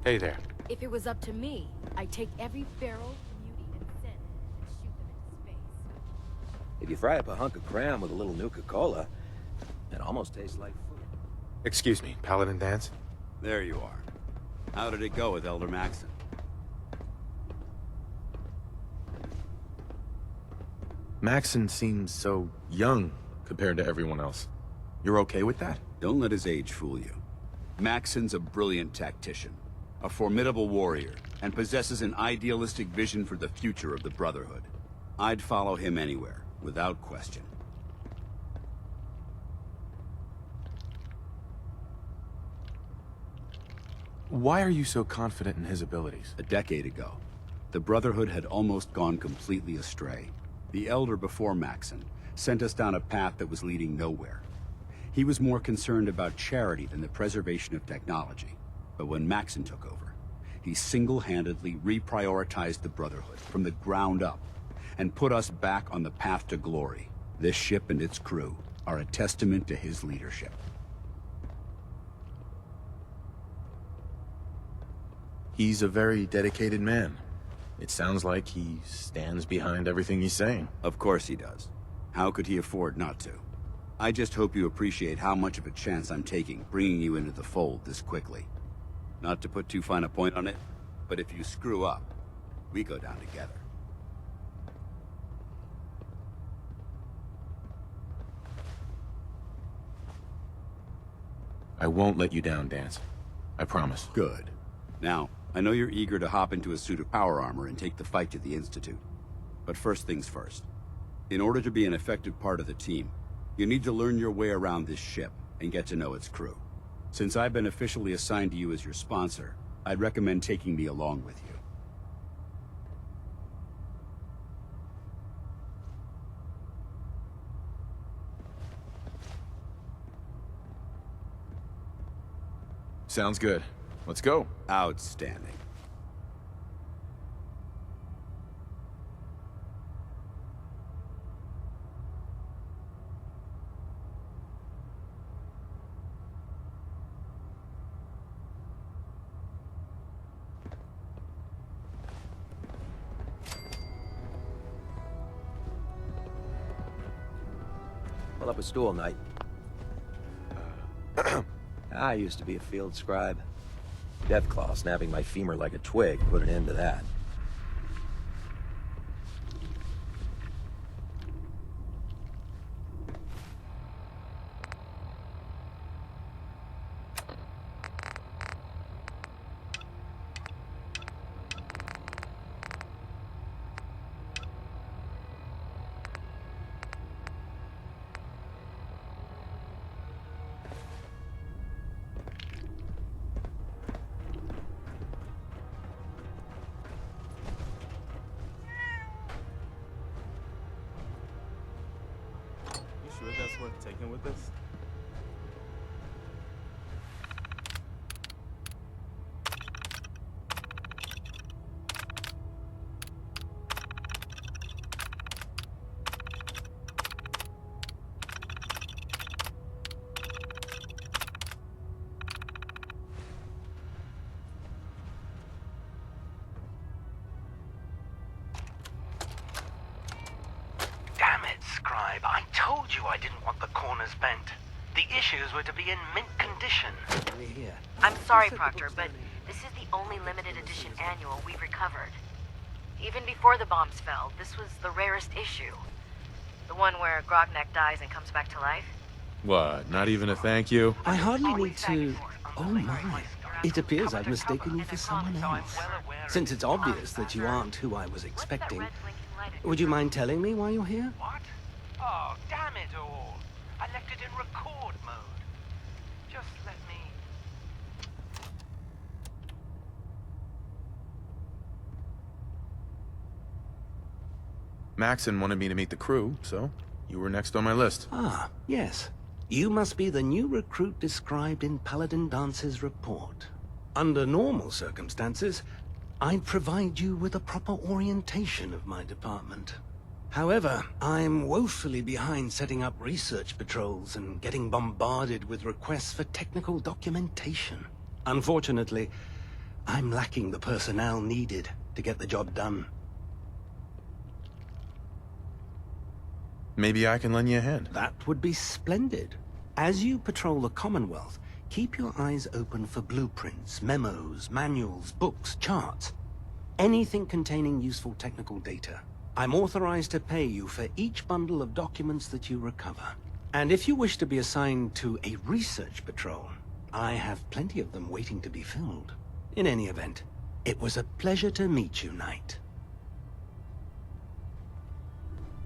Hey there. If it was up to me, I'd take every barrel, beauty, and sin and shoot them into space. If you fry up a hunk of cram with a little Nuka-Cola, it almost tastes like food. Excuse me, Paladin Dance? There you are. How did it go with Elder Maxon? Maxon seems so young compared to everyone else. You're okay with that? Don't let his age fool you. Maxon's a brilliant tactician, a formidable warrior, and possesses an idealistic vision for the future of the Brotherhood. I'd follow him anywhere, without question. Why are you so confident in his abilities? A decade ago, the Brotherhood had almost gone completely astray. The Elder before Maxon sent us down a path that was leading nowhere. He was more concerned about charity than the preservation of technology. But when Maxon took over, he single-handedly reprioritized the Brotherhood from the ground up and put us back on the path to glory. This ship and its crew are a testament to his leadership. He's a very dedicated man. It sounds like he stands behind everything he's saying. Of course he does. How could he afford not to? I just hope you appreciate how much of a chance I'm taking bringing you into the fold this quickly. Not to put too fine a point on it, but if you screw up, we go down together. I won't let you down, Dance. I promise. Good. Now, I know you're eager to hop into a suit of power armor and take the fight to the Institute. But first things first. In order to be an effective part of the team, you need to learn your way around this ship and get to know its crew. Since I've been officially assigned to you as your sponsor, I'd recommend taking me along with you. Sounds good. Let's go. Outstanding. Pull up a stool, Knight. I used to be a field scribe. Deathclaw snapping my femur like a twig put an end to that. Sure that's worth taking with us? Damn it, Scribe. I told you I didn't want the corners bent. The issues were to be in mint condition. I'm sorry, Proctor, but this is the only limited edition annual we've recovered. Even before the bombs fell, this was the rarest issue. The one where Grognak dies and comes back to life. What, not even a thank you? I hardly need to... Oh my. It appears I've mistaken you for someone else. Since it's obvious that you aren't who I was expecting, would you mind telling me why you're here? What? Oh, damn it all. I left it in record mode. Just let me... Maxon wanted me to meet the crew, so you were next on my list. Ah, yes. You must be the new recruit described in Paladin Dance's report. Under normal circumstances, I'd provide you with a proper orientation of my department. However, I'm woefully behind setting up research patrols and getting bombarded with requests for technical documentation. Unfortunately, I'm lacking the personnel needed to get the job done. Maybe I can lend you a hand. That would be splendid. As you patrol the Commonwealth, keep your eyes open for blueprints, memos, manuals, books, charts. Anything containing useful technical data. I'm authorized to pay you for each bundle of documents that you recover. And if you wish to be assigned to a research patrol, I have plenty of them waiting to be filled. In any event, it was a pleasure to meet you, Knight.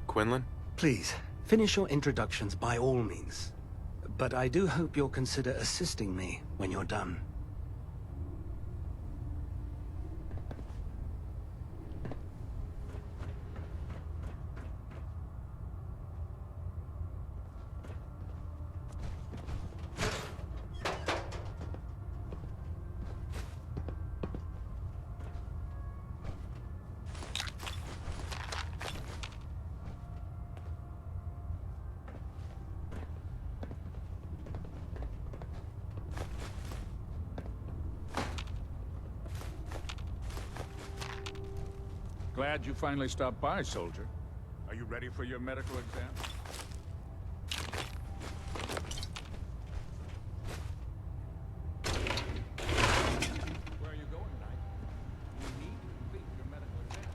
Quinlan? Please, finish your introductions by all means. But I do hope you'll consider assisting me when you're done. Glad you finally stopped by, soldier. Are you ready for your medical exam? Where are you going, Knight? You need to complete your medical exam.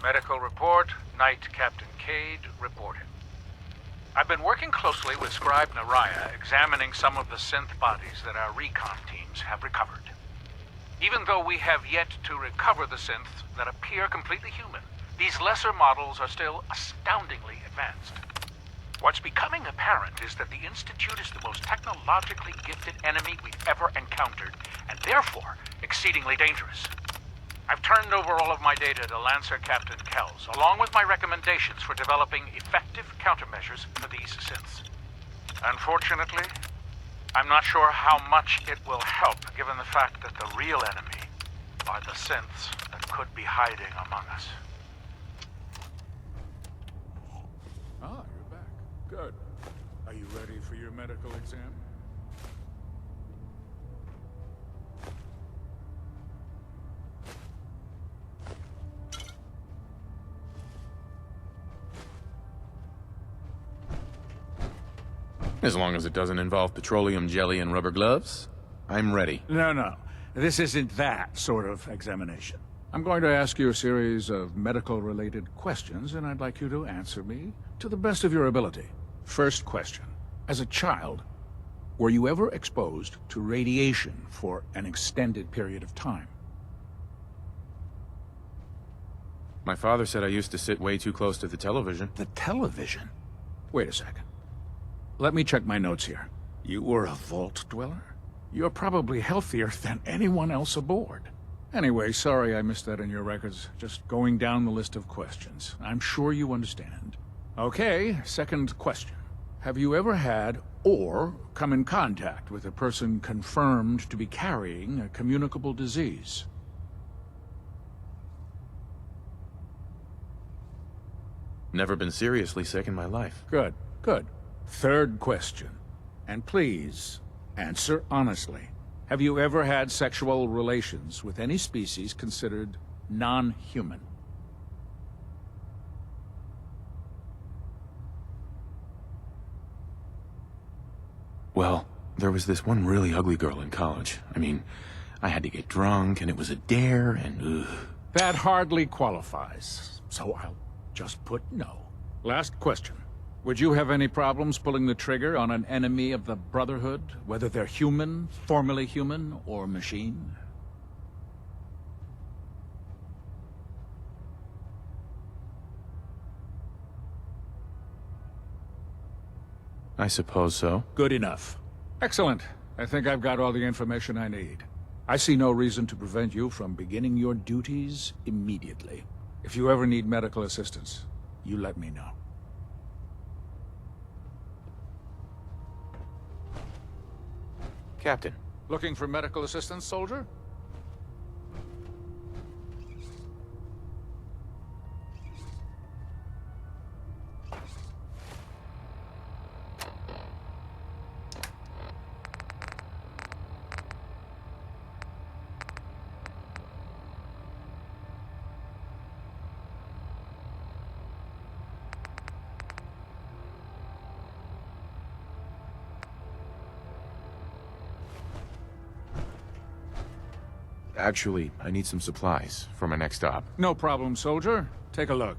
Medical report, Knight Captain Cade reporting. I've been working closely with Scribe Naraya, examining some of the synth bodies that our recon teams have recovered. Even though we have yet to recover the synths that appear completely human, these lesser models are still astoundingly advanced. What's becoming apparent is that the Institute is the most technologically gifted enemy we've ever encountered, and therefore exceedingly dangerous. I've turned over all of my data to Lancer Captain Kells, along with my recommendations for developing effective countermeasures for these synths. Unfortunately, I'm not sure how much it will help, given the fact that the real enemy are the synths that could be hiding among us. Ah, you're back. Good. Are you ready for your medical exam? As long as it doesn't involve petroleum jelly and rubber gloves, I'm ready. No. This isn't that sort of examination. I'm going to ask you a series of medical-related questions, and I'd like you to answer me to the best of your ability. First question. As a child, were you ever exposed to radiation for an extended period of time? My father said I used to sit way too close to the television. The television? Wait a second. Let me check my notes here. You were a vault dweller? You're probably healthier than anyone else aboard. Anyway, sorry I missed that in your records. Just going down the list of questions. I'm sure you understand. Okay, second question. Have you ever had or come in contact with a person confirmed to be carrying a communicable disease? Never been seriously sick in my life. Good. Third question. And please, answer honestly. Have you ever had sexual relations with any species considered non-human? Well, there was this one really ugly girl in college. I mean, I had to get drunk, and it was a dare, and ugh. That hardly qualifies, so I'll just put no. Last question. Would you have any problems pulling the trigger on an enemy of the Brotherhood, whether they're human, formerly human, or machine? I suppose so. Good enough. Excellent. I think I've got all the information I need. I see no reason to prevent you from beginning your duties immediately. If you ever need medical assistance, you let me know. Captain. Looking for medical assistance, soldier? Actually, I need some supplies for my next stop. No problem, soldier. Take a look.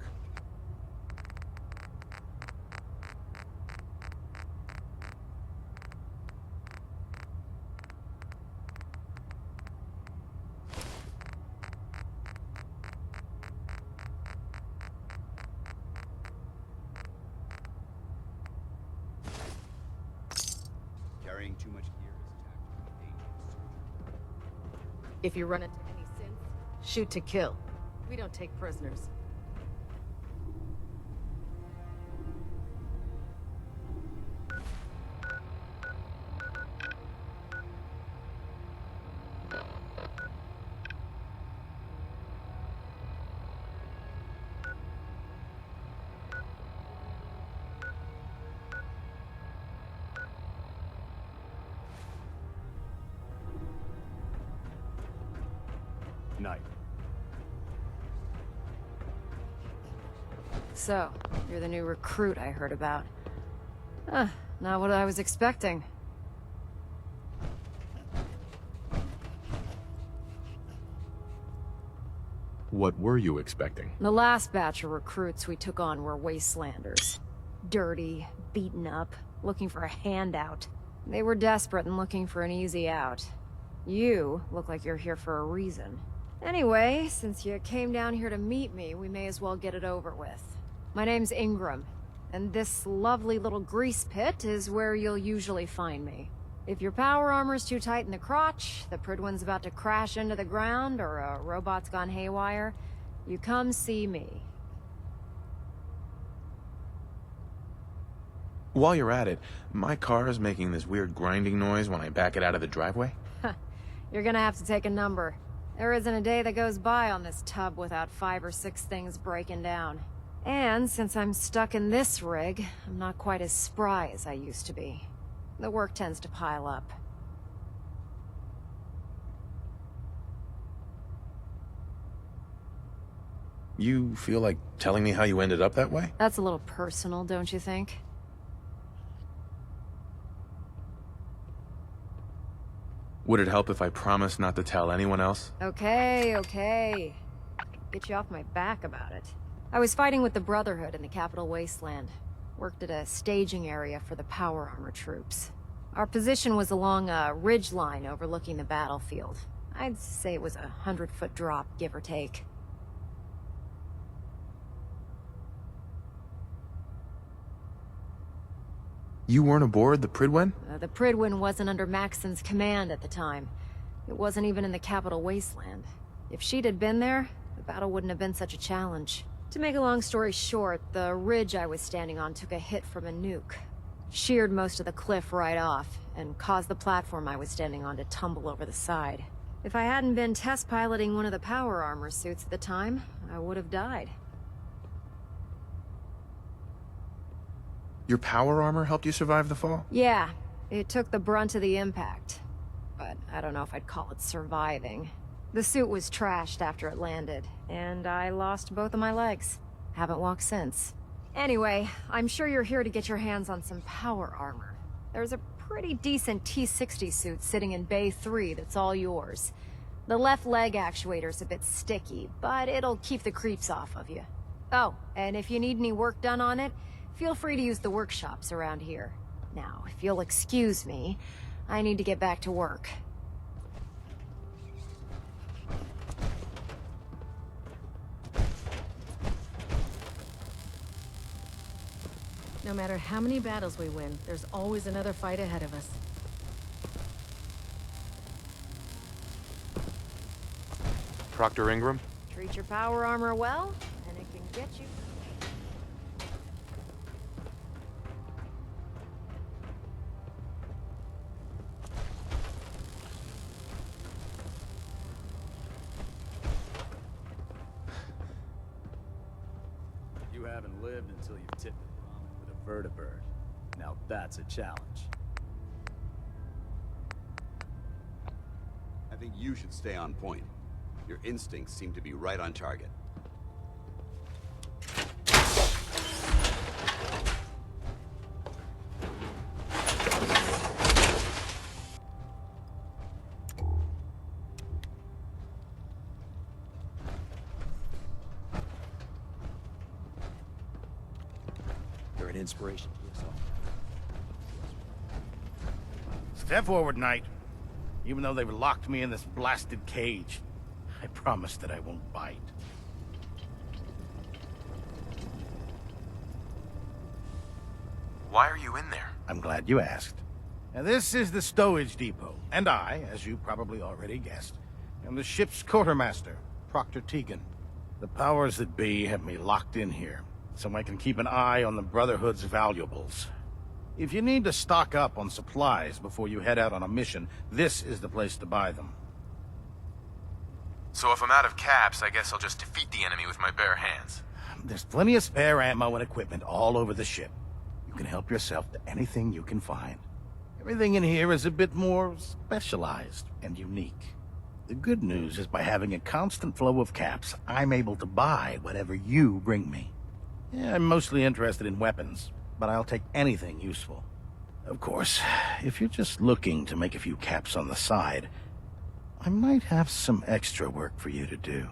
Carrying too much gear is dangerous. If you run into any synths, shoot to kill. We don't take prisoners. Knight, So, you're the new recruit I heard about. Not what I was expecting. What were you expecting? The last batch of recruits we took on were wastelanders. Dirty, beaten up, looking for a handout. They were desperate and looking for an easy out. You look like you're here for a reason. Anyway, since you came down here to meet me, we may as well get it over with. My name's Ingram, and this lovely little grease pit is where you'll usually find me. If your power armor's too tight in the crotch, the Prydwen's about to crash into the ground, or a robot's gone haywire, you come see me. While you're at it, my car is making this weird grinding noise when I back it out of the driveway. You're gonna have to take a number. There isn't a day that goes by on this tub without 5 or 6 things breaking down. And since I'm stuck in this rig, I'm not quite as spry as I used to be. The work tends to pile up. You feel like telling me how you ended up that way? That's a little personal, don't you think? Would it help if I promised not to tell anyone else? Okay. Get you off my back about it. I was fighting with the Brotherhood in the Capital Wasteland. Worked at a staging area for the power armor troops. Our position was along a ridge line overlooking the battlefield. I'd say it was a 100-foot drop, give or take. You weren't aboard the Prydwen? The Prydwen wasn't under Maxon's command at the time. It wasn't even in the Capital Wasteland. If she'd had been there, the battle wouldn't have been such a challenge. To make a long story short, the ridge I was standing on took a hit from a nuke. Sheared most of the cliff right off, and caused the platform I was standing on to tumble over the side. If I hadn't been test piloting one of the power armor suits at the time, I would have died. Your power armor helped you survive the fall? Yeah, it took the brunt of the impact. But I don't know if I'd call it surviving. The suit was trashed after it landed, and I lost both of my legs. Haven't walked since. Anyway, I'm sure you're here to get your hands on some power armor. There's a pretty decent T-60 suit sitting in Bay 3 that's all yours. The left leg actuator's a bit sticky, but it'll keep the creeps off of you. Oh, and if you need any work done on it, feel free to use the workshops around here. Now, if you'll excuse me, I need to get back to work. No matter how many battles we win, there's always another fight ahead of us. Proctor Ingram? Treat your power armor well, and it can get you. You haven't lived until you've tipped the bomb with a vertibird. Now that's a challenge. I think you should stay on point. Your instincts seem to be right on target. You're an inspiration to yourself. Step forward, Knight. Even though they've locked me in this blasted cage, I promise that I won't bite. Why are you in there? I'm glad you asked. Now, this is the stowage depot, and I, as you probably already guessed, am the ship's quartermaster, Proctor Tegan. The powers that be have me locked in here, so I can keep an eye on the Brotherhood's valuables. If you need to stock up on supplies before you head out on a mission, this is the place to buy them. So if I'm out of caps, I guess I'll just defeat the enemy with my bare hands. There's plenty of spare ammo and equipment all over the ship. You can help yourself to anything you can find. Everything in here is a bit more specialized and unique. The good news is by having a constant flow of caps, I'm able to buy whatever you bring me. Yeah, I'm mostly interested in weapons, but I'll take anything useful. Of course, if you're just looking to make a few caps on the side, I might have some extra work for you to do.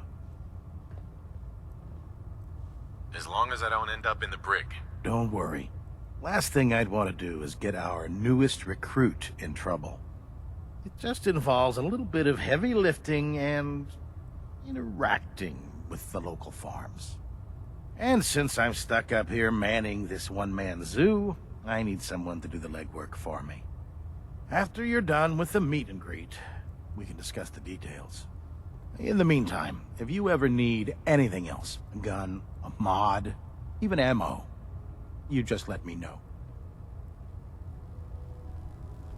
As long as I don't end up in the brig. Don't worry. Last thing I'd want to do is get our newest recruit in trouble. It just involves a little bit of heavy lifting and interacting with the local farms. And since I'm stuck up here manning this one-man zoo, I need someone to do the legwork for me. After you're done with the meet and greet, we can discuss the details. In the meantime, if you ever need anything else, a gun, a mod, even ammo, you just let me know.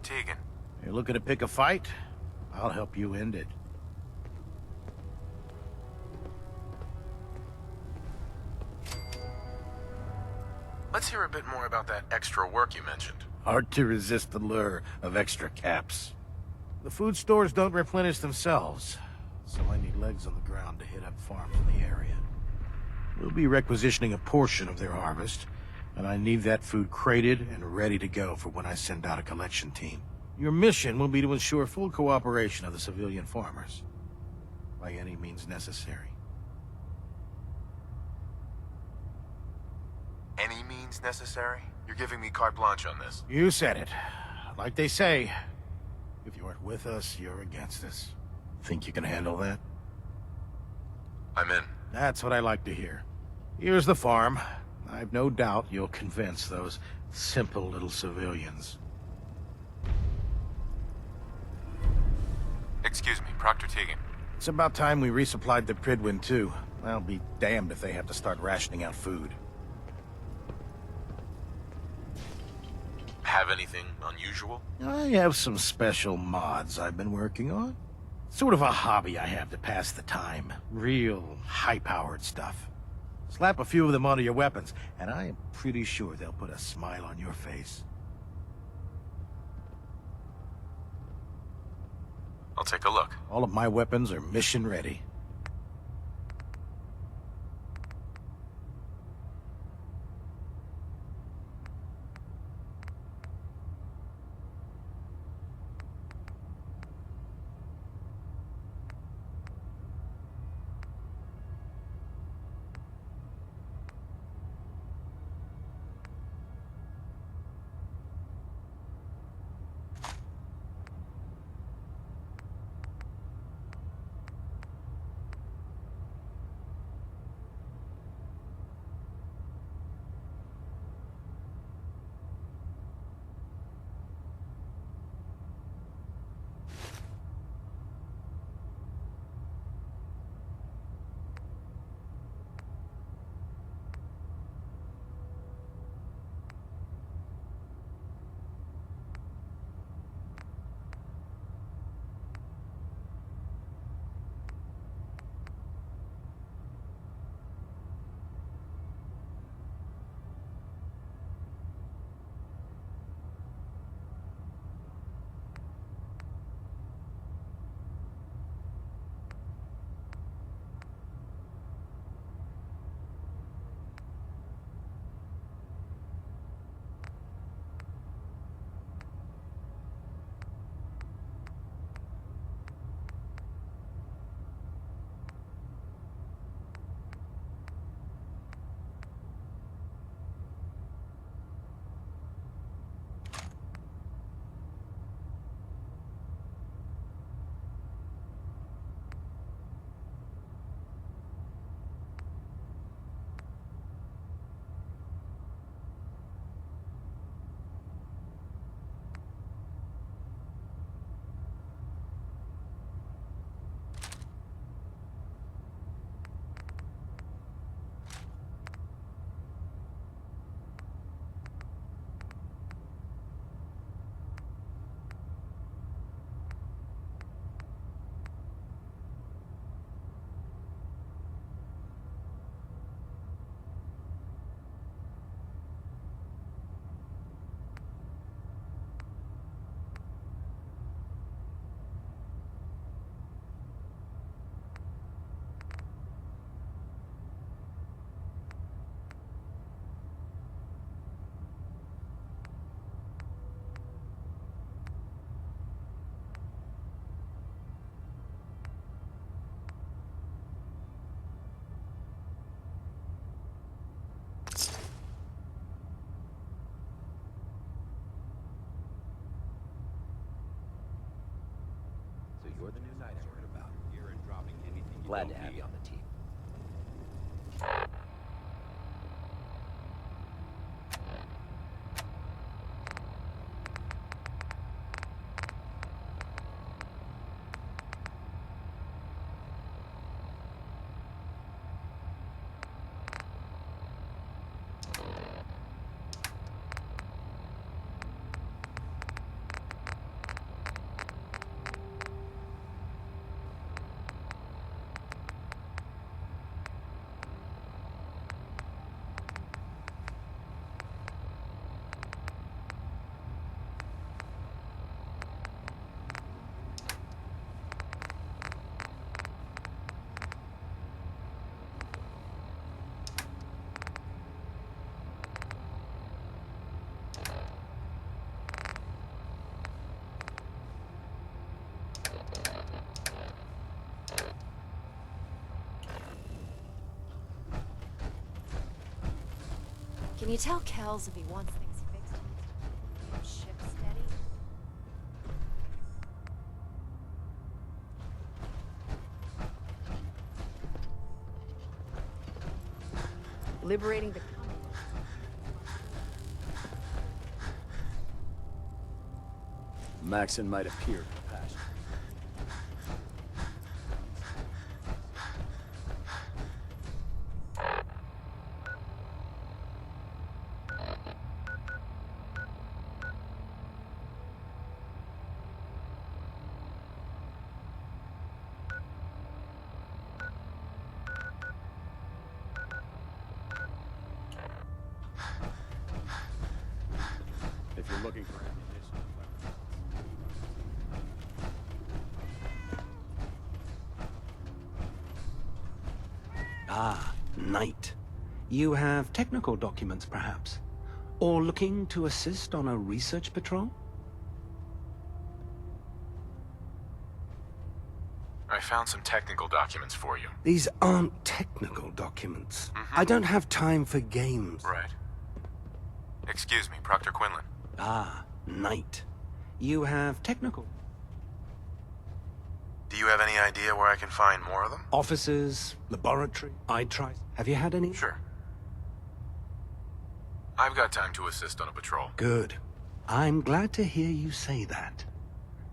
Tegan. You're looking to pick a fight? I'll help you end it. Let's hear a bit more about that extra work you mentioned. Hard to resist the lure of extra caps. The food stores don't replenish themselves, so I need legs on the ground to hit up farms in the area. We'll be requisitioning a portion of their harvest, and I need that food crated and ready to go for when I send out a collection team. Your mission will be to ensure full cooperation of the civilian farmers, by any means necessary. Any means necessary? You're giving me carte blanche on this. You said it. Like they say, if you aren't with us, you're against us. Think you can handle that? I'm in. That's what I like to hear. Here's the farm. I've no doubt you'll convince those simple little civilians. Excuse me, Proctor Tegan. It's about time we resupplied the Pridwin, too. I'll be damned if they have to start rationing out food. Have anything unusual? I have some special mods I've been working on. Sort of a hobby I have to pass the time. Real high-powered stuff. Slap a few of them onto your weapons, and I am pretty sure they'll put a smile on your face. I'll take a look. All of my weapons are mission ready. You're the new knight I heard about. Here and dropping anything you Glad to have you on the team. Can you tell Kells if he wants things fixed? Keep ship steady? Liberating the Maxon might appear compassionate. If you're looking for ammunition, Ah, Knight. You have technical documents, perhaps? Or looking to assist on a research patrol? I found some technical documents for you. These aren't technical documents. I don't have time for games. Right. Excuse me, Proctor Quinlan. Ah, Knight. You have technical... Do you have any idea where I can find more of them? Offices, laboratory, I try. Have you had any? Sure. I've got time to assist on a patrol. Good. I'm glad to hear you say that.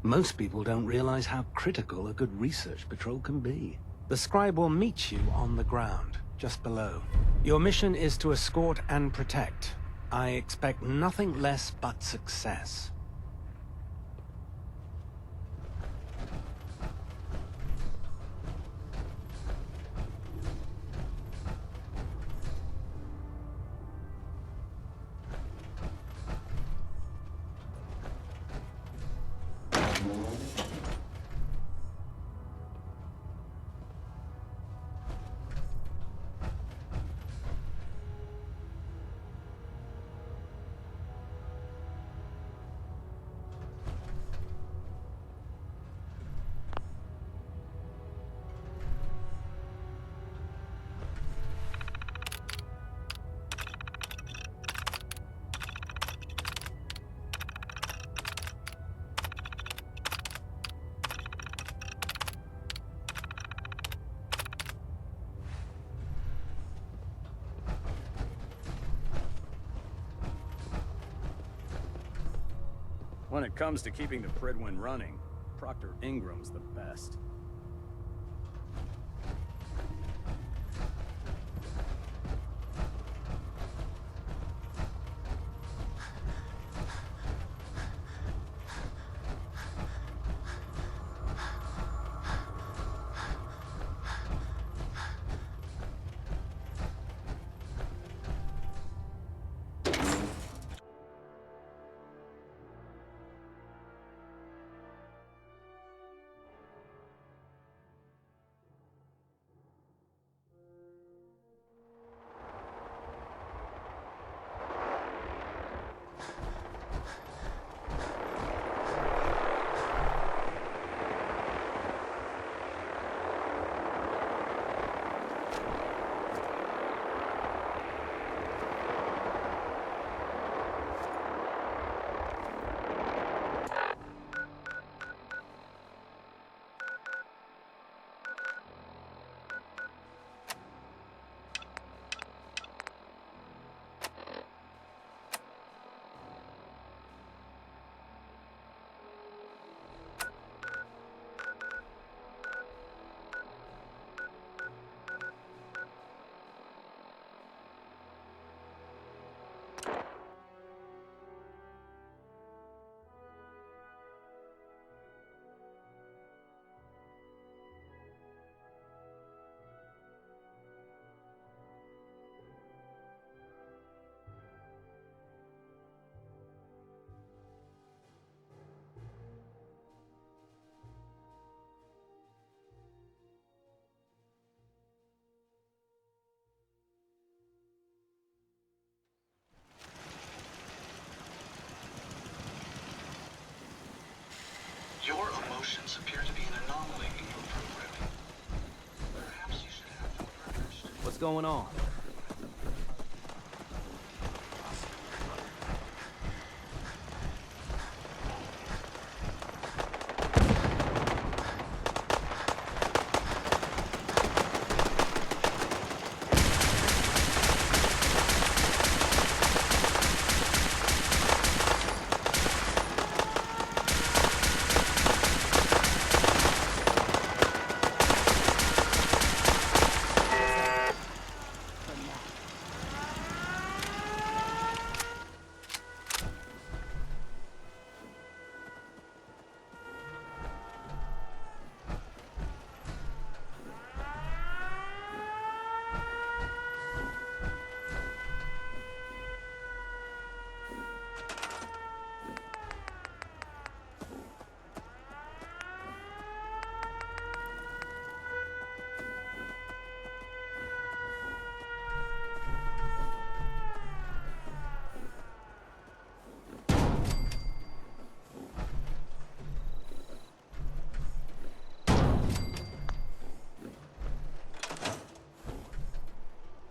Most people don't realize how critical a good research patrol can be. The scribe will meet you on the ground, just below. Your mission is to escort and protect. I expect nothing less but success. When it comes to keeping the Prydwen running, Proctor Ingram's the best. Your emotions appear to be an anomaly in your programming. Perhaps you should have them reversed. What's going on?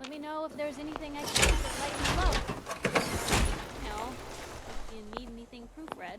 Let me know if there's anything I can do to lighten the load. You know, if you need anything proofread.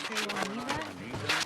Sure you want to need that?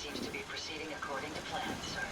seems to be proceeding according to plan, sir.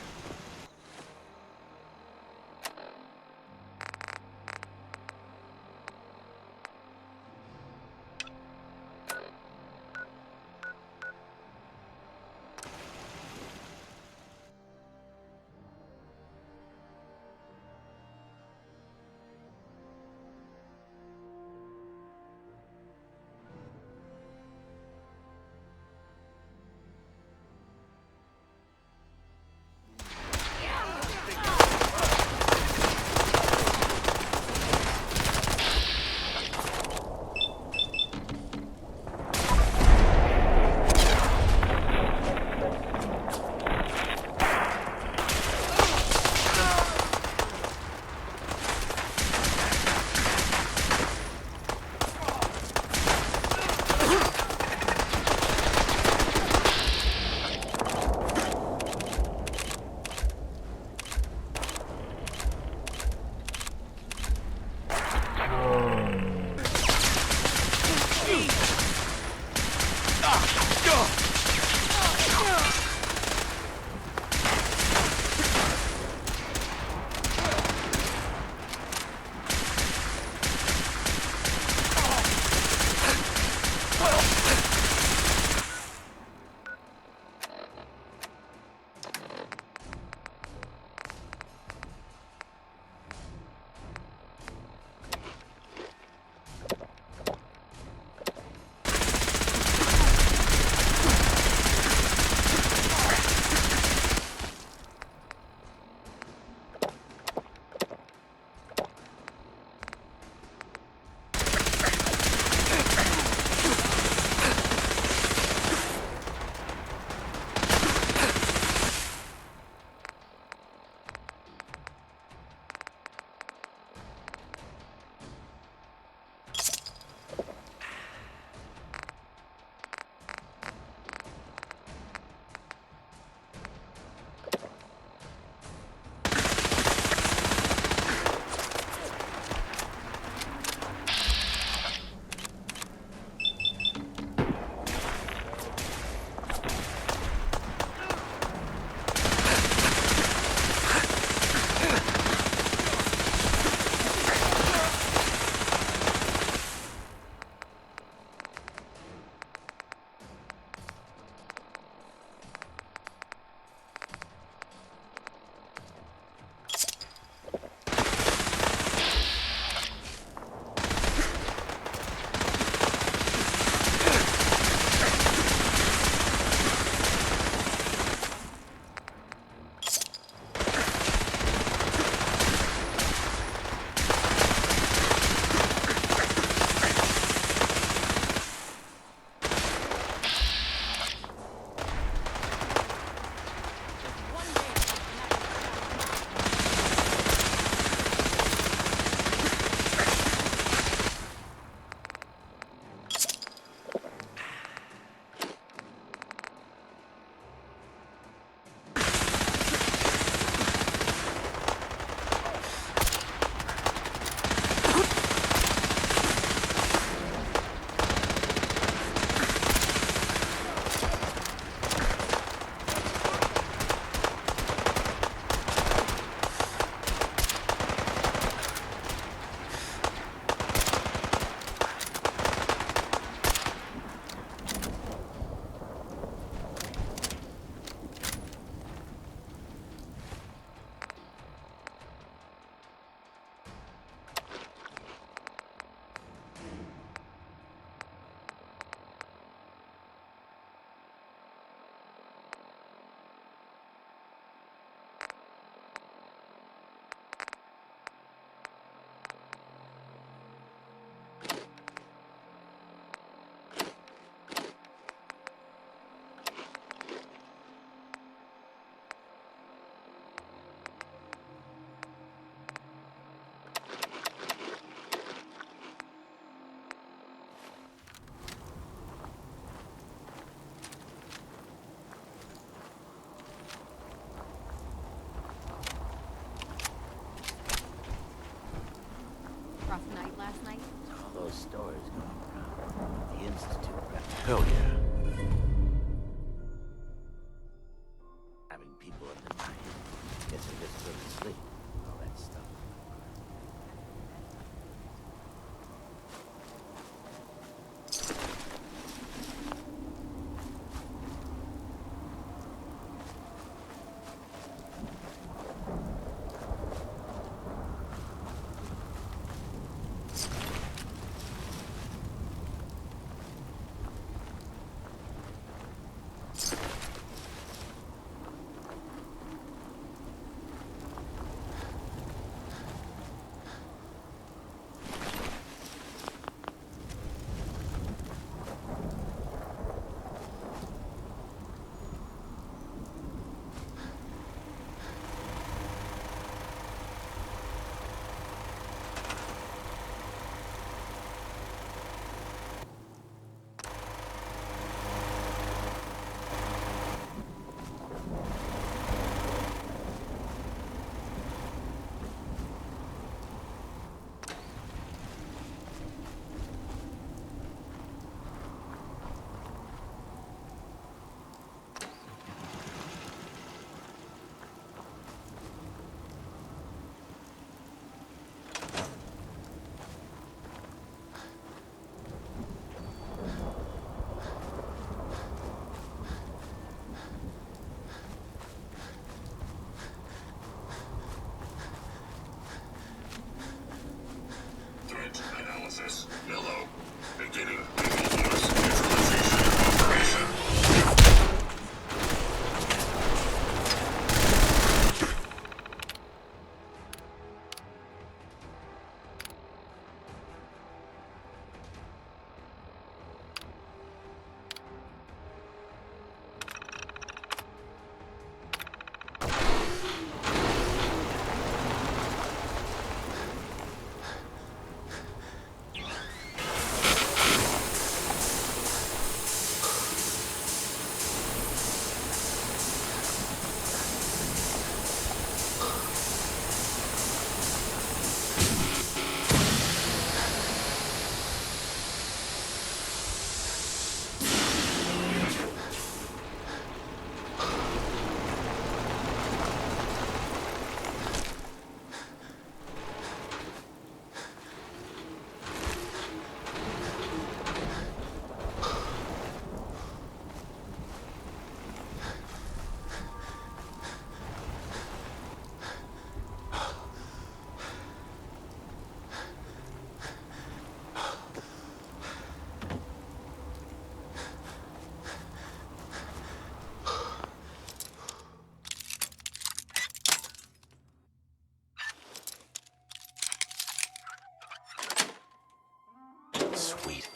stories going around. The Institute. Hell yeah. people at the night. Gets me just good to sleep. All that stuff. Mellow. Beginning Eagle Force neutralization operation. Sweet.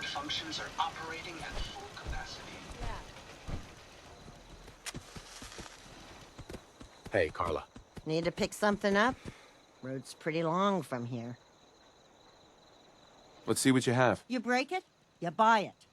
functions are operating at full capacity. Hey, Carla. Need to pick something up? Road's pretty long from here. Let's see what you have. You break it, you buy it.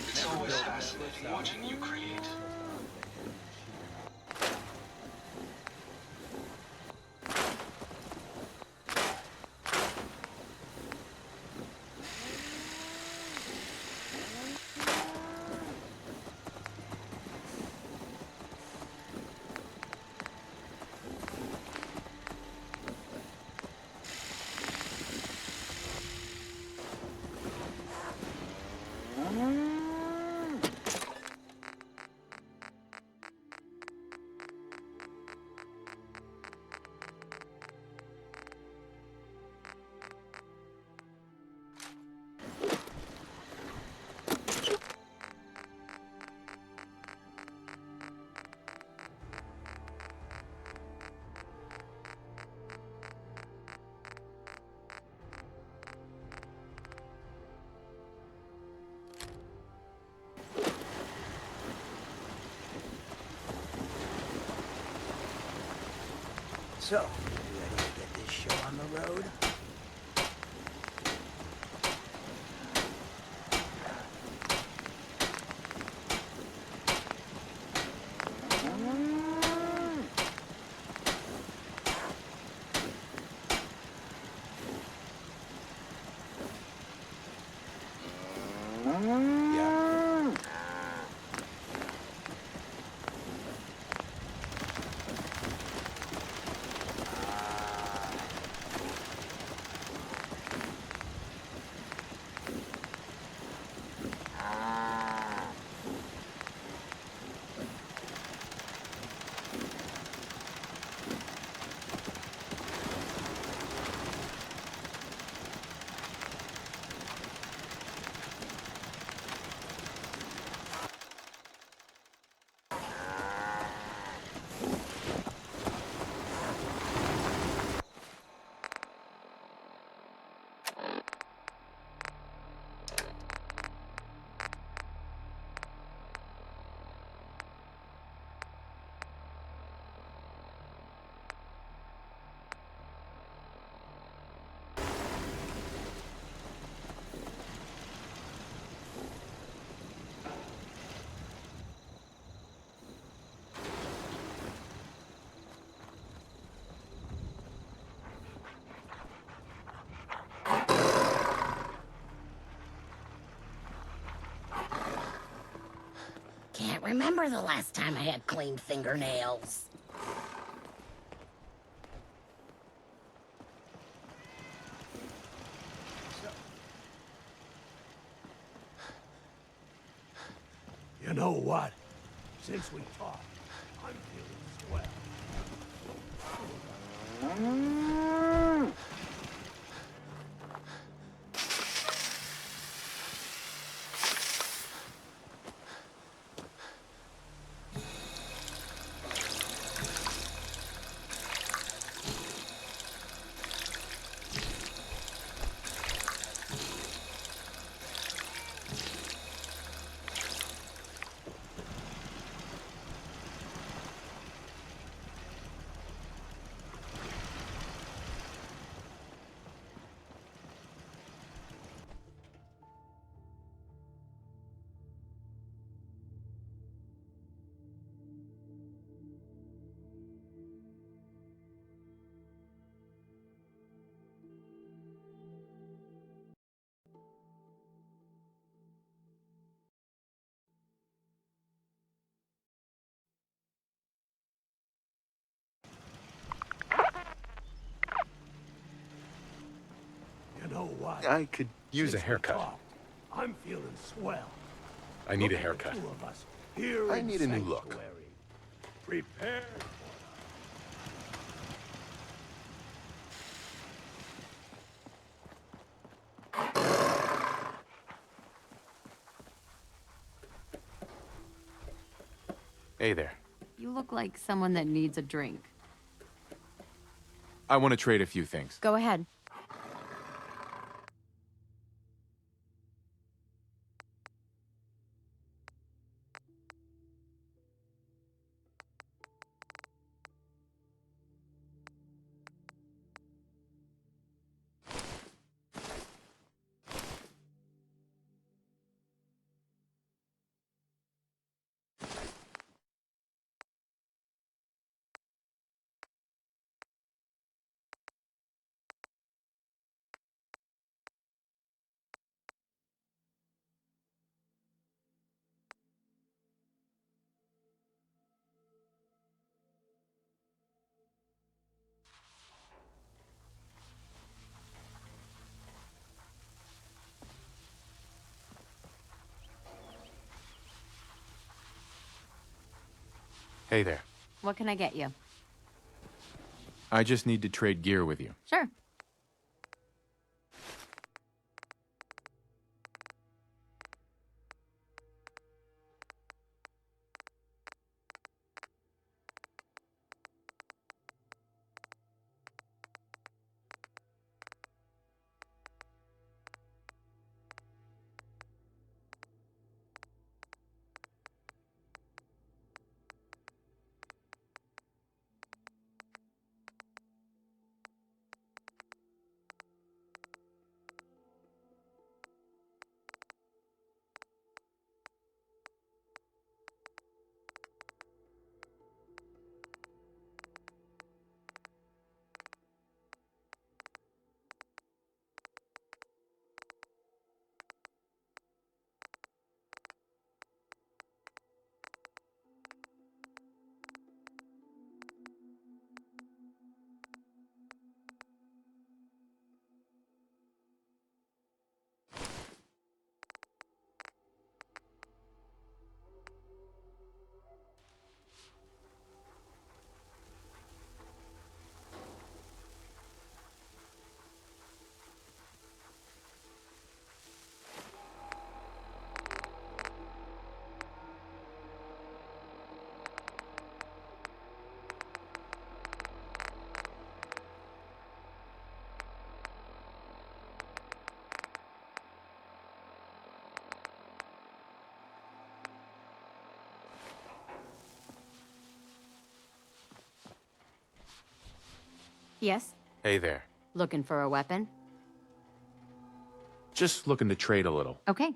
It's always fascinating watching you create. So, you ready to get this show on the road? Can't remember the last time I had clean fingernails. You know what? Since we talked, I'm feeling swell. You know what? I could use a Since we haircut. talked, I'm feeling swell. I need a Look at the haircut. two of us here I in need a new look. Sanctuary. Prepare Hey there. You look like someone that needs a drink. I want to trade a few things. Go ahead. Hey there. What can I get you? I just need to trade gear with you. Sure. Yes? Hey there. Looking for a weapon? Just looking to trade a little. Okay.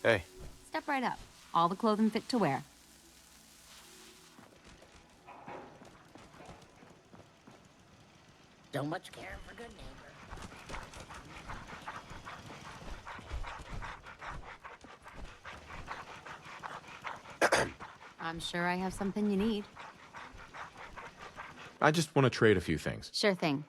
Hey. Step right up. All the clothing fit to wear. Don't much care for good neighbor. I'm sure I have something you need. I just want to trade a few things. Sure thing.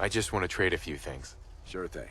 I just want to trade a few things. Sure thing.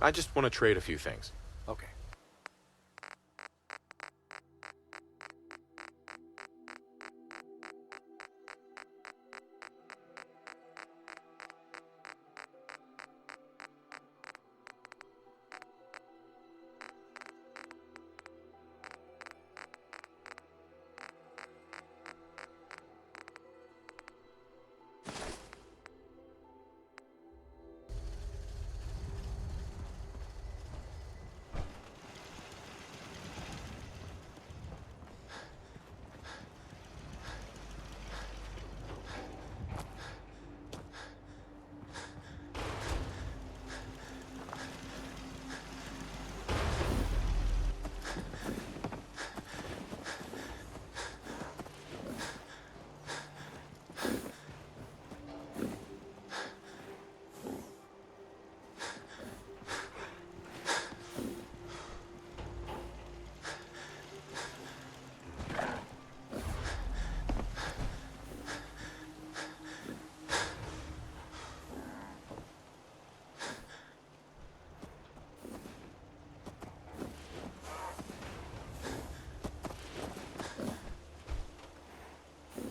I just want to trade a few things. Okay.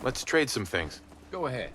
Let's trade some things. Go ahead.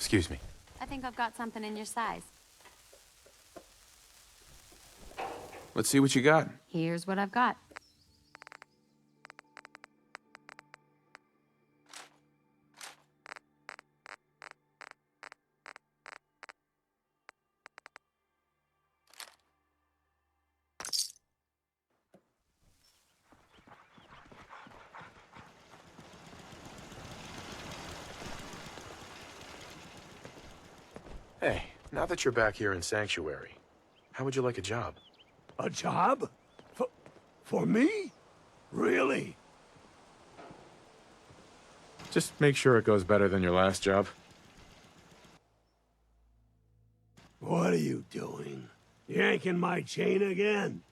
Excuse me. I think I've got something in your size. Let's see what you got. Here's what I've got. Hey, now that you're back here in Sanctuary, how would you like a job? A job? For me? Really? Just make sure it goes better than your last job. What are you doing? Yanking my chain again?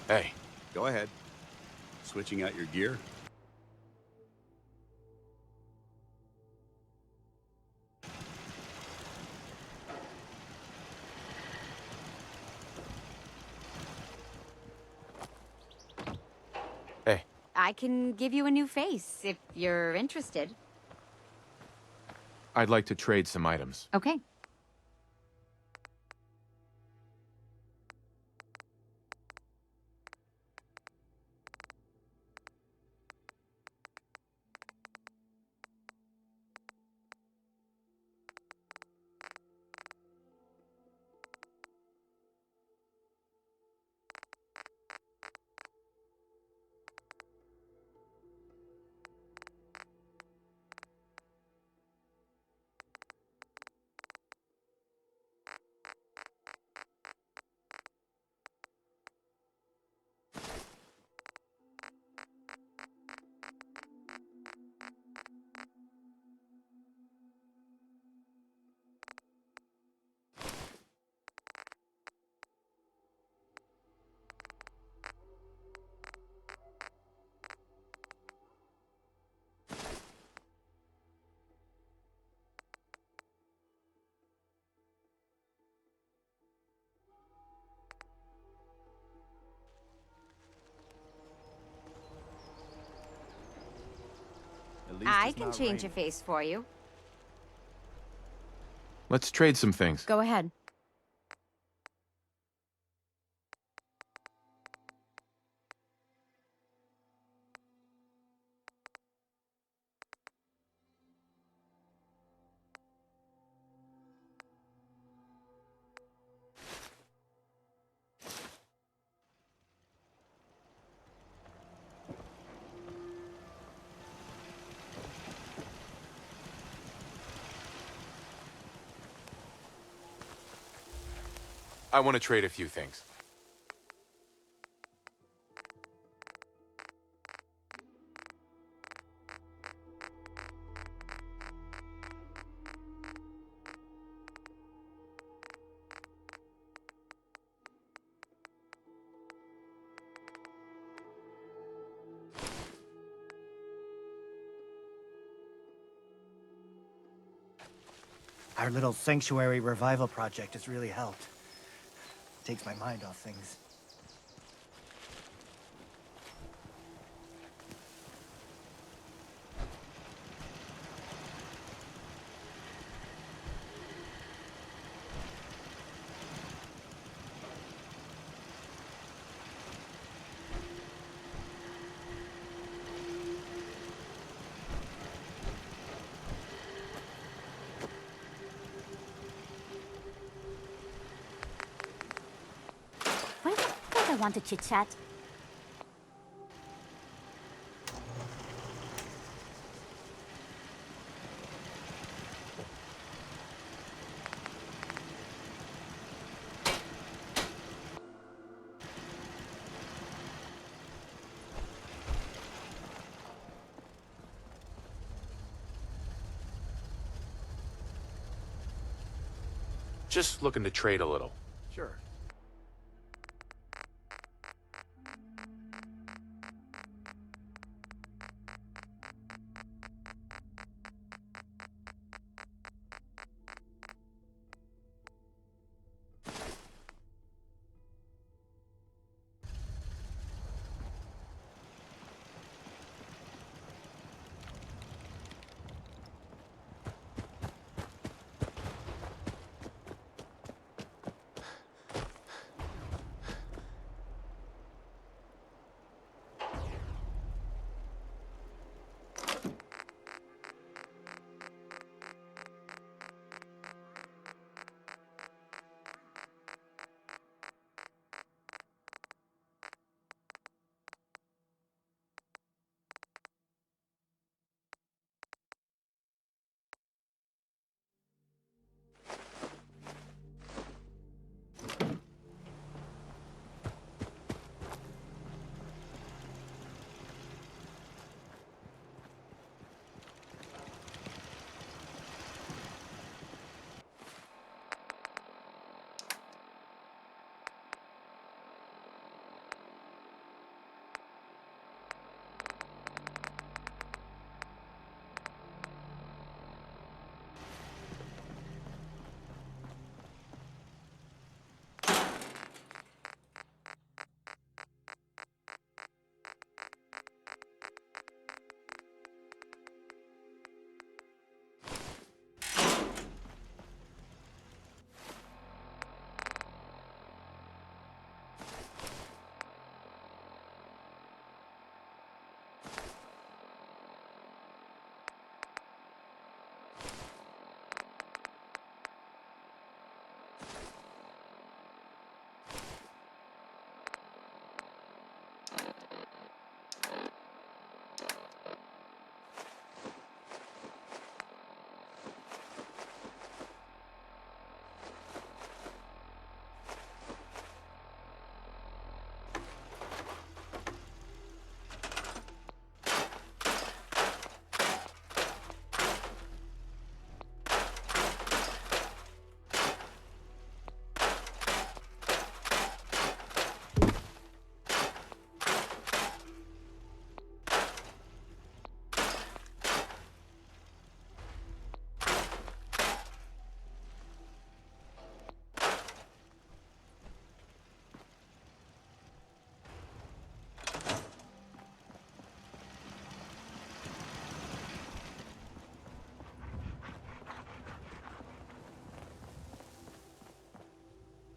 Hey. Go ahead. Switching out your gear? Hey. I can give you a new face if you're interested. I'd like to trade some items. Okay. I can change your face for you. Let's trade some things. Go ahead. I want to trade a few things. Our little sanctuary revival project has really helped. Takes my mind off things. I want to chit-chat. Just looking to trade a little. Sure.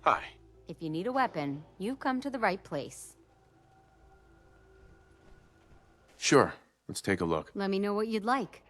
Hi. If you need a weapon, you've come to the right place. Sure. Let's take a look. Let me know what you'd like.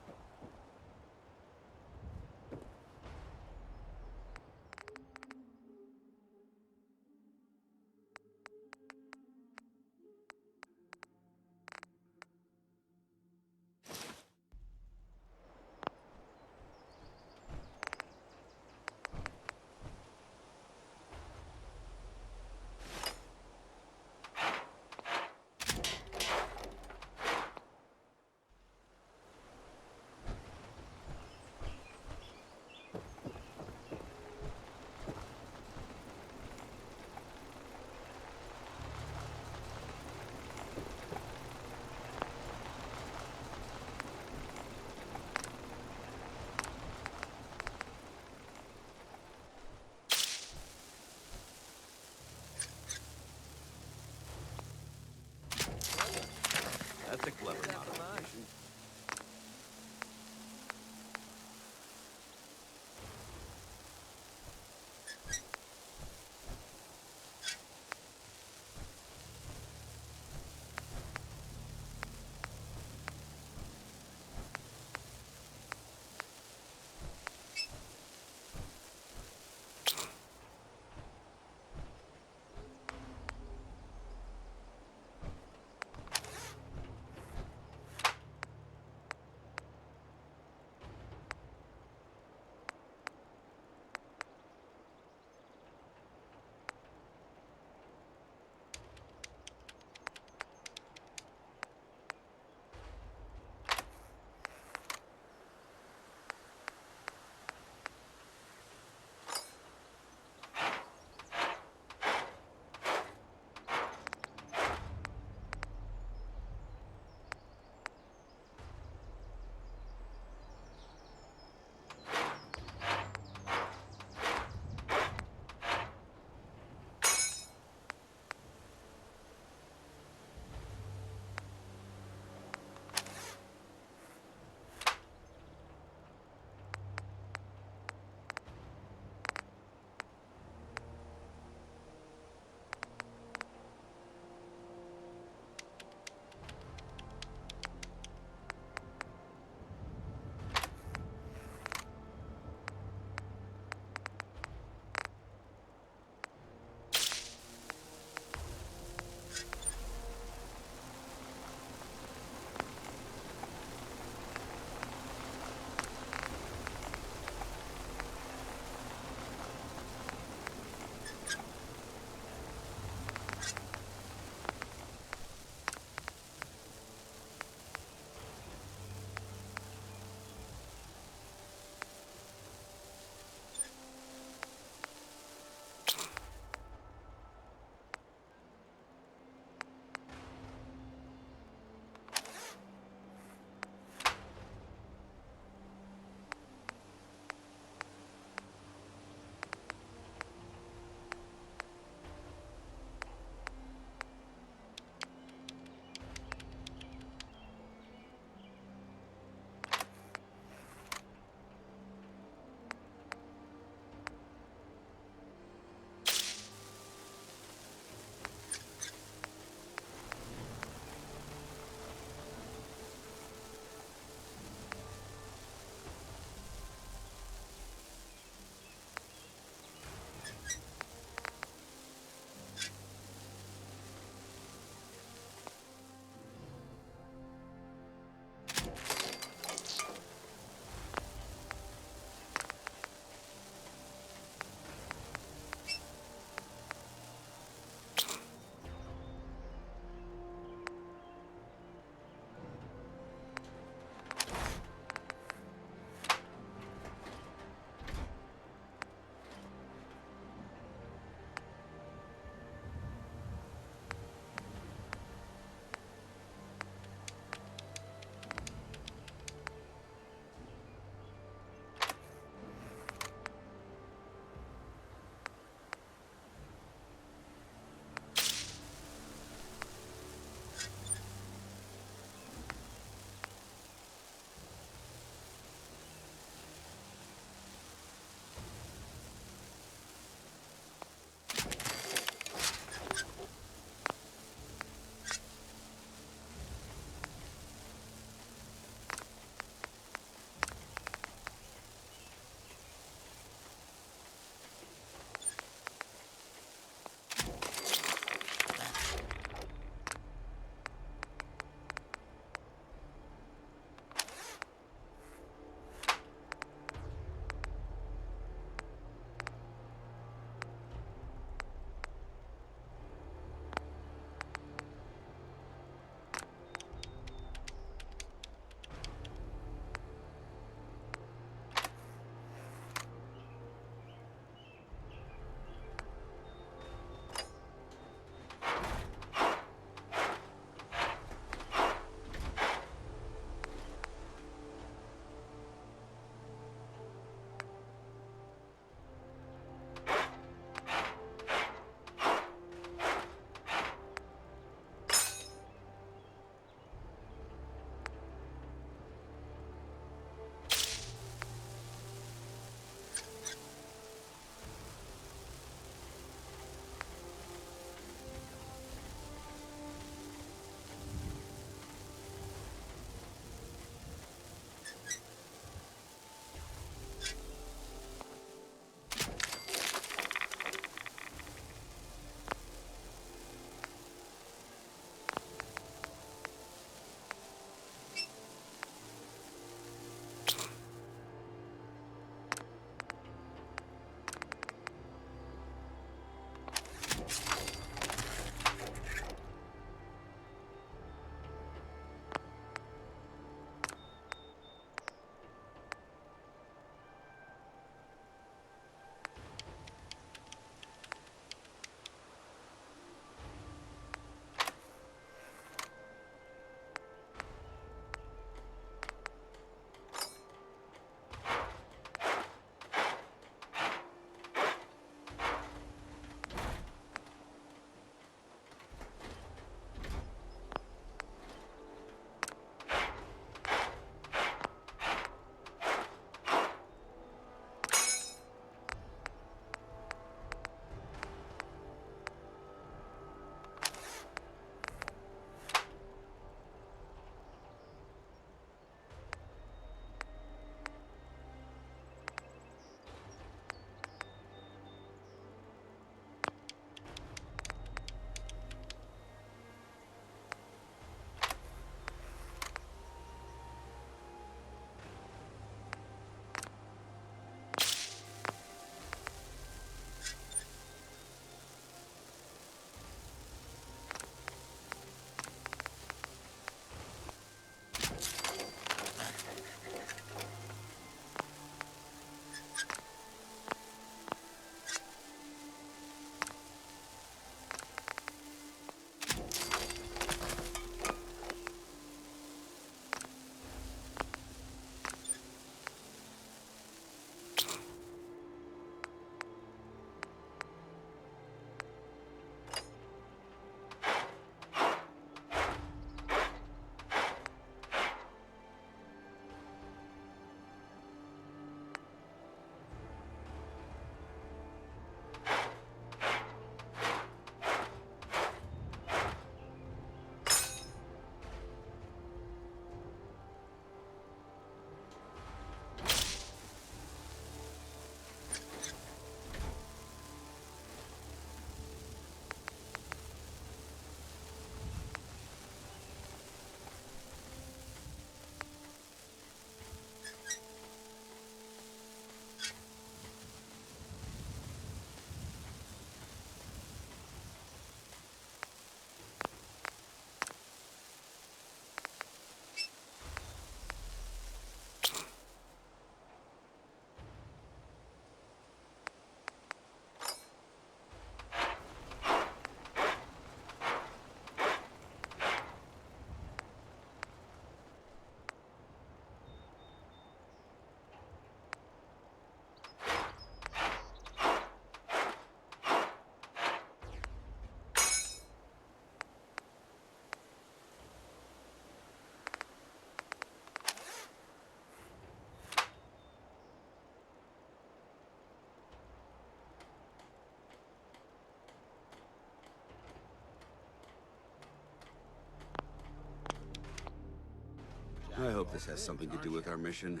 hope this has something to do with our mission.